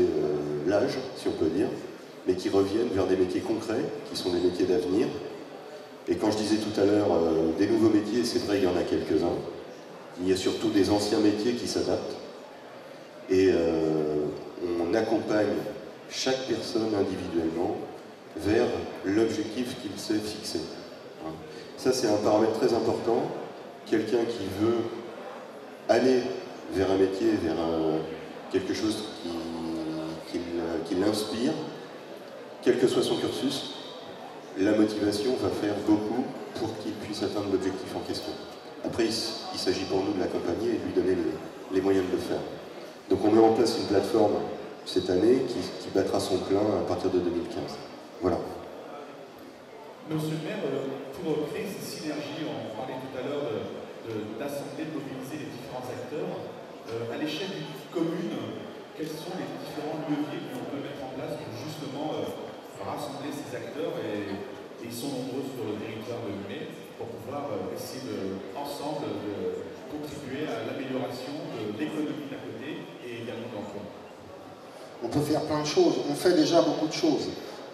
l'âge, si on peut dire, mais qui reviennent vers des métiers concrets, qui sont des métiers d'avenir. Et quand je disais tout à l'heure des nouveaux métiers, c'est vrai, il y en a quelques-uns. Il y a surtout des anciens métiers qui s'adaptent. Et on accompagne chaque personne individuellement vers l'objectif qu'il s'est fixé. Ça, c'est un paramètre très important. Quelqu'un qui veut aller vers un métier, vers quelque chose qui l'inspire, quel que soit son cursus, la motivation va faire beaucoup pour qu'il puisse atteindre l'objectif en question. Après, il s'agit pour nous de l'accompagner et de lui donner les moyens de le faire. Donc on met en place une plateforme cette année qui battra son plein à partir de 2015. Voilà. Monsieur le maire, pour créer ces synergies, on parlait tout à l'heure d'assembler, de mobiliser les différents acteurs. À l'échelle d'une commune, quels sont les différents leviers qu'on peut mettre en place pour justement rassembler ces acteurs, et ils sont nombreux sur le territoire de Humé, pour pouvoir essayer ensemble de contribuer à l'amélioration de l'économie d'un côté et également de l'emploi? On peut faire plein de choses, on fait déjà beaucoup de choses.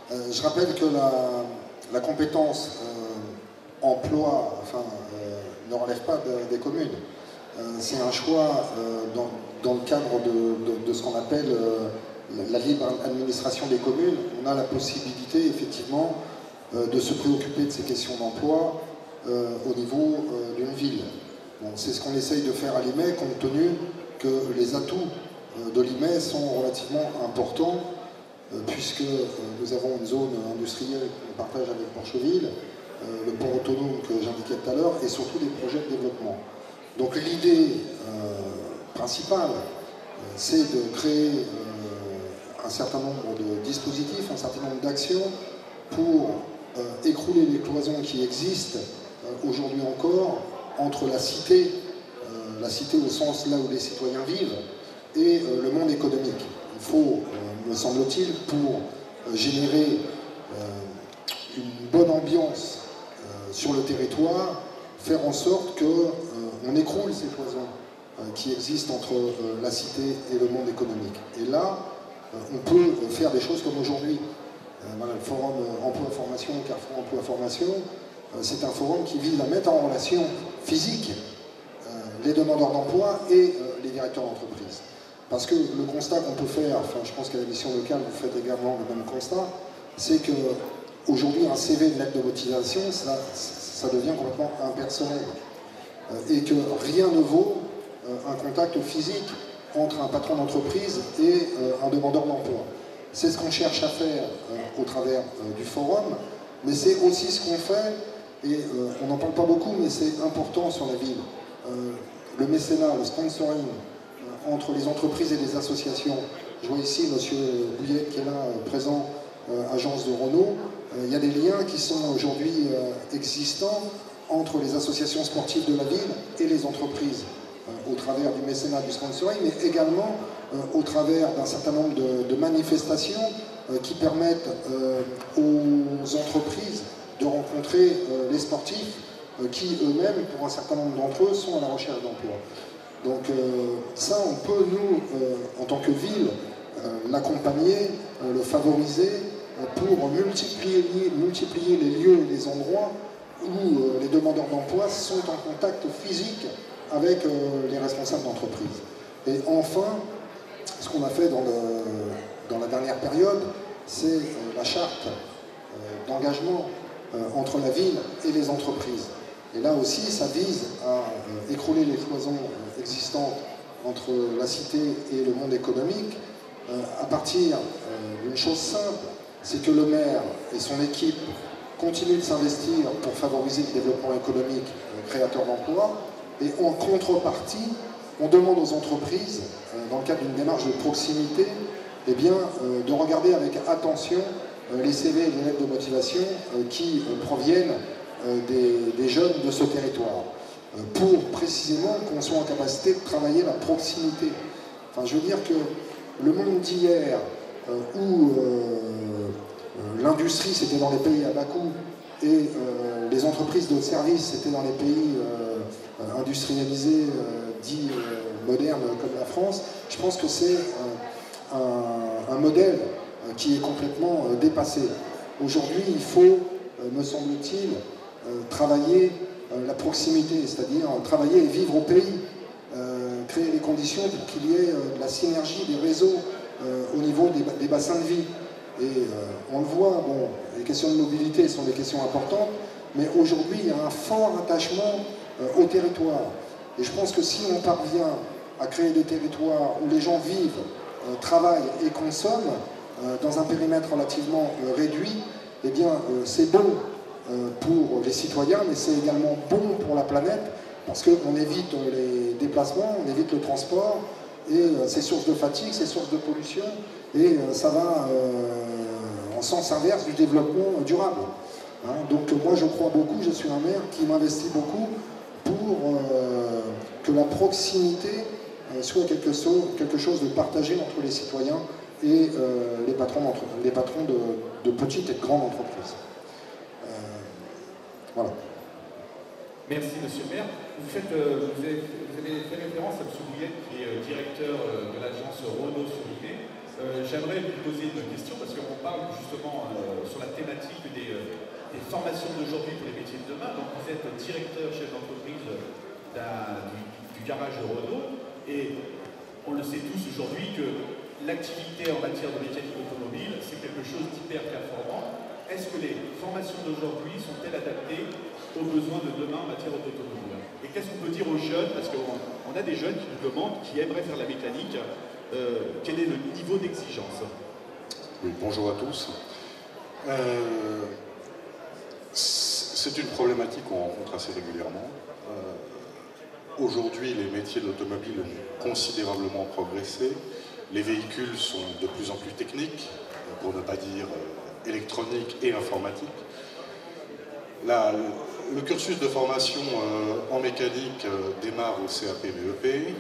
Je rappelle que la compétence emploi ne relève pas des communes. C'est un choix dans le cadre de ce qu'on appelle la libre administration des communes. On a la possibilité effectivement de se préoccuper de ces questions d'emploi au niveau d'une ville. Bon, c'est ce qu'on essaye de faire à Limay, compte tenu que les atouts de Limay sont relativement importants, puisque nous avons une zone industrielle qu'on partage avec Porcheville, le port autonome que j'indiquais tout à l'heure, et surtout des projets de développement. Donc l'idée principale, c'est de créer un certain nombre de dispositifs, un certain nombre d'actions pour écrouler les cloisons qui existent aujourd'hui encore entre la cité au sens là où les citoyens vivent, et le monde économique. Il faut, me semble-t-il, pour générer une bonne ambiance sur le territoire, faire en sorte qu'on écroule ces cloisons qui existent entre la cité et le monde économique. Et là, on peut faire des choses comme aujourd'hui. Voilà, le forum emploi-formation, Carrefour emploi-formation, c'est un forum qui vise à mettre en relation physique les demandeurs d'emploi et les directeurs d'entreprise. Parce que le constat qu'on peut faire, enfin je pense qu'à la mission locale vous faites également le même constat, c'est qu'aujourd'hui un CV, une lettre de motivation, ça devient complètement impersonnel. Et que rien ne vaut un contact physique entre un patron d'entreprise et un demandeur d'emploi. C'est ce qu'on cherche à faire au travers du forum, mais c'est aussi ce qu'on fait, et on n'en parle pas beaucoup, mais c'est important sur la ville. Le mécénat, le sponsoring, entre les entreprises et les associations. Je vois ici M. Bouillet qui est là, présent, agence de Renault. Il y a des liens qui sont aujourd'hui existants entre les associations sportives de la ville et les entreprises, au travers du mécénat, du sponsoring, mais également au travers d'un certain nombre de manifestations qui permettent aux entreprises de rencontrer les sportifs qui eux-mêmes, pour un certain nombre d'entre eux, sont à la recherche d'emploi. Donc ça, on peut, nous, en tant que ville, l'accompagner, le favoriser pour multiplier les lieux et les endroits où les demandeurs d'emploi sont en contact physique avec les responsables d'entreprise. Et enfin, ce qu'on a fait dans la dernière période, c'est la charte d'engagement entre la ville et les entreprises. Et là aussi, ça vise à écrouler les cloisons existantes entre la cité et le monde économique à partir d'une chose simple, c'est que le maire et son équipe continuent de s'investir pour favoriser le développement économique créateur d'emplois, et en contrepartie, on demande aux entreprises, dans le cadre d'une démarche de proximité, eh bien, de regarder avec attention les CV et les lettres de motivation qui proviennent des jeunes de ce territoire, pour précisément qu'on soit en capacité de travailler la proximité. Enfin, je veux dire que le monde d'hier, où l'industrie c'était dans les pays à bas coût et les entreprises de services c'était dans les pays industrialisés, dits modernes comme la France, je pense que c'est un modèle qui est complètement dépassé. Aujourd'hui, il faut, me semble-t-il, travailler la proximité, c'est-à-dire travailler et vivre au pays, créer les conditions pour qu'il y ait de la synergie des réseaux au niveau des bassins de vie. Et on le voit, bon, les questions de mobilité sont des questions importantes, mais aujourd'hui, il y a un fort attachement au territoire. Et je pense que si on parvient à créer des territoires où les gens vivent, travaillent et consomment dans un périmètre relativement réduit, eh bien, c'est bon pour les citoyens, mais c'est également bon pour la planète, parce qu'on évite les déplacements, on évite le transport, et c'est source de fatigue, c'est source de pollution, et ça va en sens inverse du développement durable. Hein, donc moi je crois beaucoup, je suis un maire qui m'investit beaucoup pour que la proximité soit quelque chose de partagé entre les citoyens et les patrons de petites et de grandes entreprises. Voilà. Merci, monsieur le maire. Vous avez fait référence à M. Bouillet, qui est directeur de l'agence Renault-sur-Idée. J'aimerais vous poser une question, parce qu'on parle justement sur la thématique des formations d'aujourd'hui pour les métiers de demain. Donc vous êtes directeur, chef d'entreprise du garage de Renault, et on le sait tous aujourd'hui que l'activité en matière de mécanique automobile, c'est quelque chose d'hyper performant. Est-ce que les formations d'aujourd'hui sont-elles adaptées aux besoins de demain en matière automobile? Et qu'est-ce qu'on peut dire aux jeunes? Parce qu'on a des jeunes qui nous demandent, qui aimeraient faire la mécanique, quel est le niveau d'exigence? Oui, bonjour à tous. C'est une problématique qu'on rencontre assez régulièrement. Aujourd'hui, les métiers de l'automobile ont considérablement progressé. Les véhicules sont de plus en plus techniques, pour ne pas dire électroniques et informatiques. Le cursus de formation en mécanique démarre au CAP-VEP.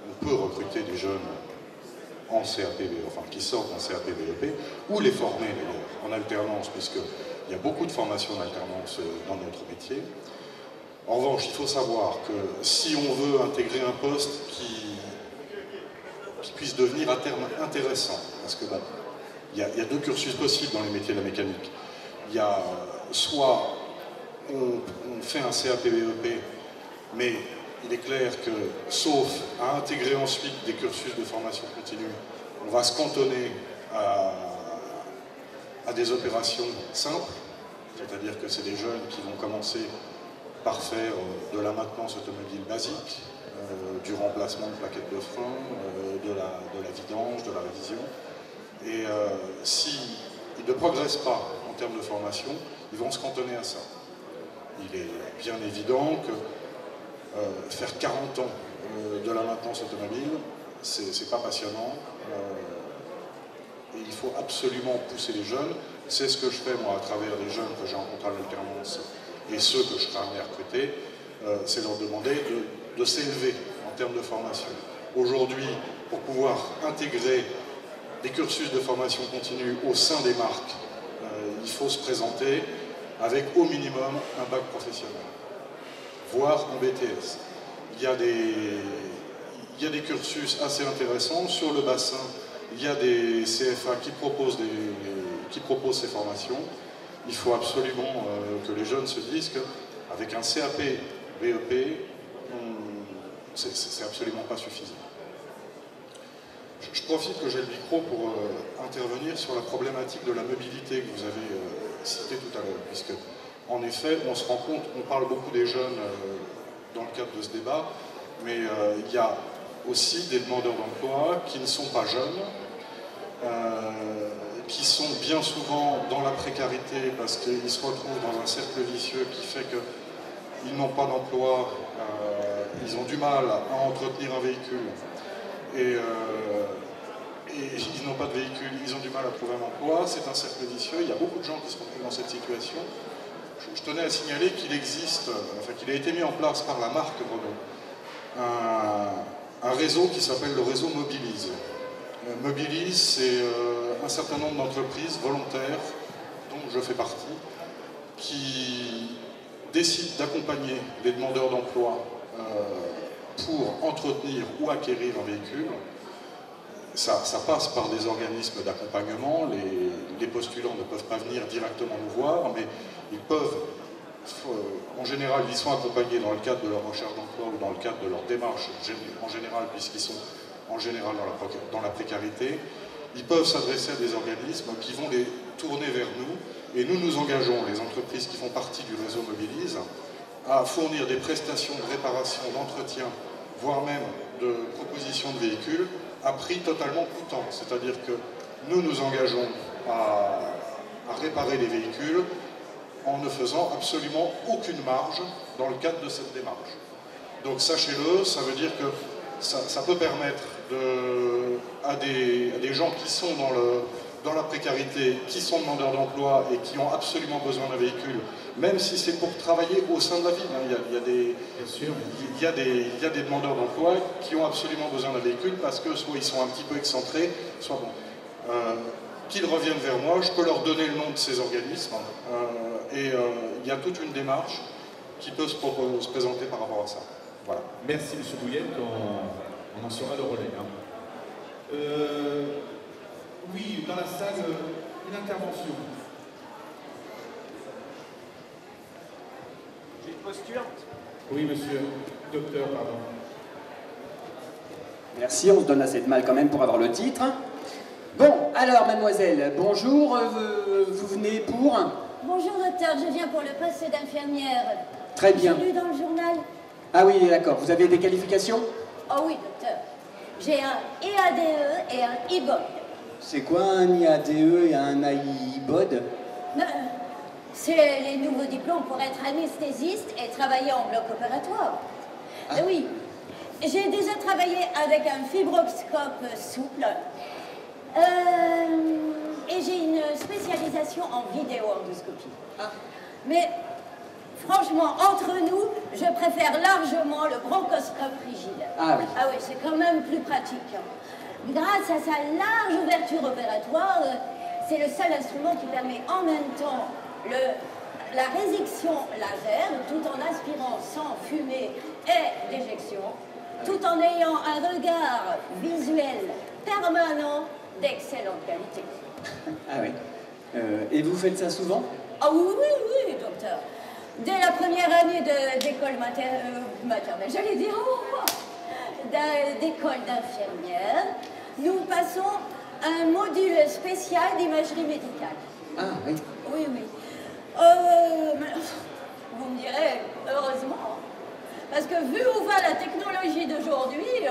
On peut recruter des jeunes en CAP-VEP, enfin qui sortent en CAP-VEP, ou les former d'ailleurs en alternance, puisqu'il y a beaucoup de formations en alternance dans notre métier. En revanche, il faut savoir que si on veut intégrer un poste qui puisse devenir à terme intéressant Parce que il y a deux cursus possibles dans les métiers de la mécanique. Il y a soit on fait un CAP-BEP, mais il est clair que, sauf à intégrer ensuite des cursus de formation continue, on va se cantonner à des opérations simples, c'est-à-dire que c'est des jeunes qui vont commencer par faire de la maintenance automobile basique, du remplacement de plaquettes de frein, de la vidange, de la révision. Et s'ils ne progressent pas en termes de formation, ils vont se cantonner à ça. Il est bien évident que faire 40 ans de la maintenance automobile, c'est pas passionnant. Et il faut absolument pousser les jeunes. C'est ce que je fais moi à travers les jeunes que j'ai rencontrés à l'alternance et ceux que je serai amené à recruter, c'est leur demander de s'élever en termes de formation. Aujourd'hui, pour pouvoir intégrer des cursus de formation continue au sein des marques, il faut se présenter avec au minimum un bac professionnel, voire un BTS. Il y a des cursus assez intéressants sur le bassin. Il y a des CFA qui proposent ces formations. Il faut absolument que les jeunes se disent qu'avec un CAP BEP, c'est absolument pas suffisant. Je profite que j'ai le micro pour intervenir sur la problématique de la mobilité que vous avez citée tout à l'heure, puisque en effet, on se rend compte, on parle beaucoup des jeunes dans le cadre de ce débat, mais il y a aussi des demandeurs d'emploi qui ne sont pas jeunes, qui sont bien souvent dans la précarité parce qu'ils se retrouvent dans un cercle vicieux qui fait qu'ils n'ont pas d'emploi, ils ont du mal à entretenir un véhicule et ils n'ont pas de véhicule, ils ont du mal à trouver un emploi, c'est un cercle vicieux, il y a beaucoup de gens qui se retrouvent dans cette situation. Je tenais à signaler qu'il existe, qu'il a été mis en place par la marque Renault, un réseau qui s'appelle le réseau Mobilise. Mobilise, c'est un certain nombre d'entreprises volontaires, dont je fais partie, qui décident d'accompagner les demandeurs d'emploi pour entretenir ou acquérir un véhicule. Ça passe par des organismes d'accompagnement. Les postulants ne peuvent pas venir directement nous voir, mais ils peuvent, en général, ils sont accompagnés dans le cadre de leur recherche d'emploi ou dans le cadre de leur démarche, en général, puisqu'ils sont en général dans la précarité. Ils peuvent s'adresser à des organismes qui vont les tourner vers nous, et nous nous engageons, les entreprises qui font partie du réseau Mobilise, à fournir des prestations de réparation, d'entretien, voire même de proposition de véhicules, à prix totalement coûtant. C'est-à-dire que nous nous engageons à réparer les véhicules en ne faisant absolument aucune marge dans le cadre de cette démarche. Donc sachez-le, ça veut dire que ça peut permettre à des gens qui sont dans la précarité, qui sont demandeurs d'emploi et qui ont absolument besoin d'un véhicule, même si c'est pour travailler au sein de la ville. Il y a des demandeurs d'emploi qui ont absolument besoin d'un véhicule parce que soit ils sont un petit peu excentrés, soit bon. Qu'ils reviennent vers moi, je peux leur donner le nom de ces organismes et il y a toute une démarche qui peut se présenter par rapport à ça. Voilà. Merci M. Bouillet, on en sera le relais. Oui, dans la salle, une intervention. J'ai une posture. Oui, monsieur, docteur, pardon. Merci, on se donne assez de mal quand même pour avoir le titre. Bon, alors mademoiselle, bonjour, vous venez pour... Bonjour docteur, je viens pour le poste d'infirmière. Très bien. J'ai lu dans le journal. Ah oui, d'accord, vous avez des qualifications? Oh oui docteur, j'ai un EADE et un IBOD. C'est quoi un IADE et un IBOD? C'est les nouveaux diplômes pour être anesthésiste et travailler en bloc opératoire. Ah. Oui, j'ai déjà travaillé avec un fibroscope souple et j'ai une spécialisation en vidéo-endoscopie. Ah. Mais franchement, entre nous, je préfère largement le bronchoscope rigide. Ah oui. Ah oui, c'est quand même plus pratique. Grâce à sa large ouverture opératoire, c'est le seul instrument qui permet en même temps la résection laser, tout en aspirant sans fumée et déjection, tout en ayant un regard visuel permanent d'excellente qualité. Ah oui. Et vous faites ça souvent? Ah oui, oui, oui, docteur. Dès la première année d'école maternelle, j'allais dire, d'école d'infirmière, nous passons un module spécial d'imagerie médicale. Ah oui. Oui, oui. Vous me direz, heureusement, parce que vu où va la technologie d'aujourd'hui,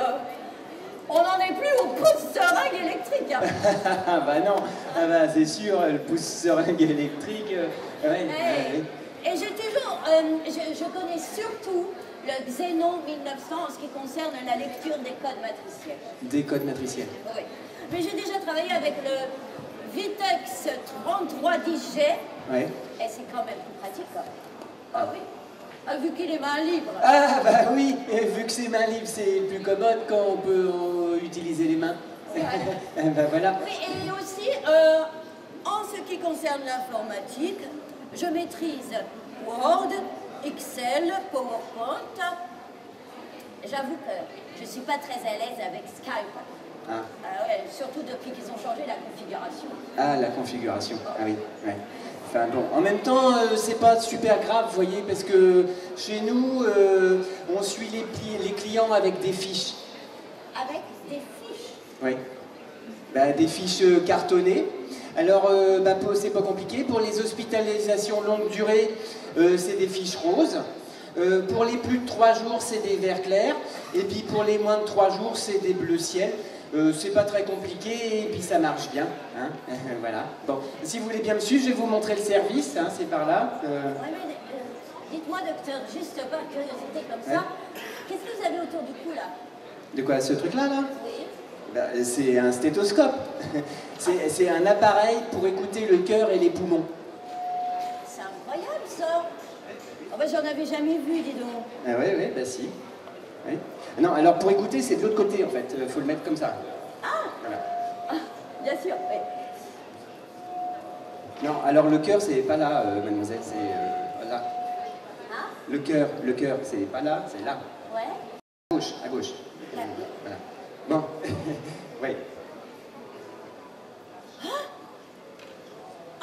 on n'en est plus au pouce-seringue électrique. Ah bah non, ah bah c'est sûr, le pouce-seringue électrique. Ouais, Et j'ai toujours, je connais surtout le Xenon 1900 en ce qui concerne la lecture des codes matriciels. Des codes matriciels. Oui. Mais j'ai déjà travaillé avec le Vitex 3310G. Ouais. Et c'est quand même plus pratique. Ah oui. Ah, vu qu'il est main libre. Ah bah oui, et vu que c'est main libre, c'est plus commode quand on peut utiliser les mains. Voilà. Bah voilà. Oui, et aussi, en ce qui concerne l'informatique, je maîtrise Word, Excel, PowerPoint. J'avoue que je ne suis pas très à l'aise avec Skype. Ah. Ouais, surtout depuis qu'ils ont changé la configuration. Ah, la configuration. Ah oui, ouais. Enfin bon, en même temps, c'est pas super grave, vous voyez, parce que chez nous, on suit les clients avec des fiches. Avec des fiches? Oui. Bah, des fiches cartonnées. Alors, bah, c'est pas compliqué. Pour les hospitalisations longue durée, c'est des fiches roses. Pour les plus de 3 jours, c'est des verts clairs. Et puis pour les moins de 3 jours, c'est des bleus ciel. C'est pas très compliqué et puis ça marche bien. Hein. Voilà. Bon, si vous voulez bien me suivre, je vais vous montrer le service. Hein, c'est par là. Ouais, mais, dites-moi, docteur, juste par curiosité comme ça, qu'est-ce que vous avez autour du cou là? De quoi, ce truc-là, là? Oui. Bah, c'est un stéthoscope. C'est un appareil pour écouter le cœur et les poumons. C'est incroyable ça. Oh, bah, j'en avais jamais vu, dis donc. Ah oui, oui, bah si. Oui. Non, alors pour écouter, c'est de l'autre côté en fait. Faut le mettre comme ça. Ah, voilà. Ah, bien sûr, oui. Non, alors le cœur, c'est pas là, mademoiselle, c'est là. Hein? Le cœur, c'est pas là, c'est là. Ouais. À gauche, à gauche. Là. Voilà. Bon, oui.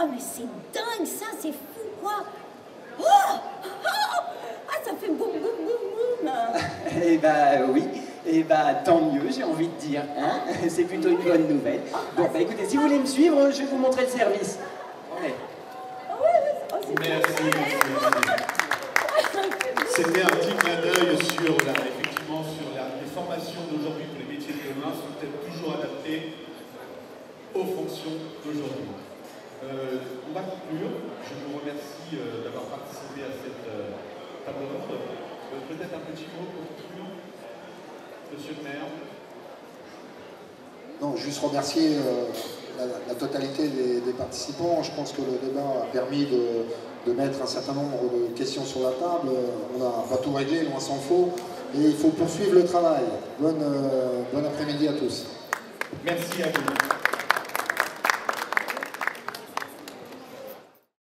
Oh, mais c'est dingue ça, c'est fou quoi. Oh, ah, ça fait boum, boum, boum, boum. Eh bah oui, eh bah tant mieux, j'ai envie de dire. Hein, c'est plutôt une bonne nouvelle. Bon, bah écoutez, si vous voulez me suivre, je vais vous montrer le service. Ouais. Merci. C'était un petit clin d'œil sur effectivement sur les formations d'aujourd'hui pour les métiers de demain sont peut-être toujours adaptées aux fonctions d'aujourd'hui. On va conclure. Je vous remercie d'avoir participé à cette table ronde. Peut-être un petit mot pour conclure, monsieur le maire. Non, juste remercier la totalité des participants. Je pense que le débat a permis de mettre un certain nombre de questions sur la table. On n'a pas tout réglé, loin s'en faut. Et il faut poursuivre le travail. Bon après-midi à tous. Merci à vous.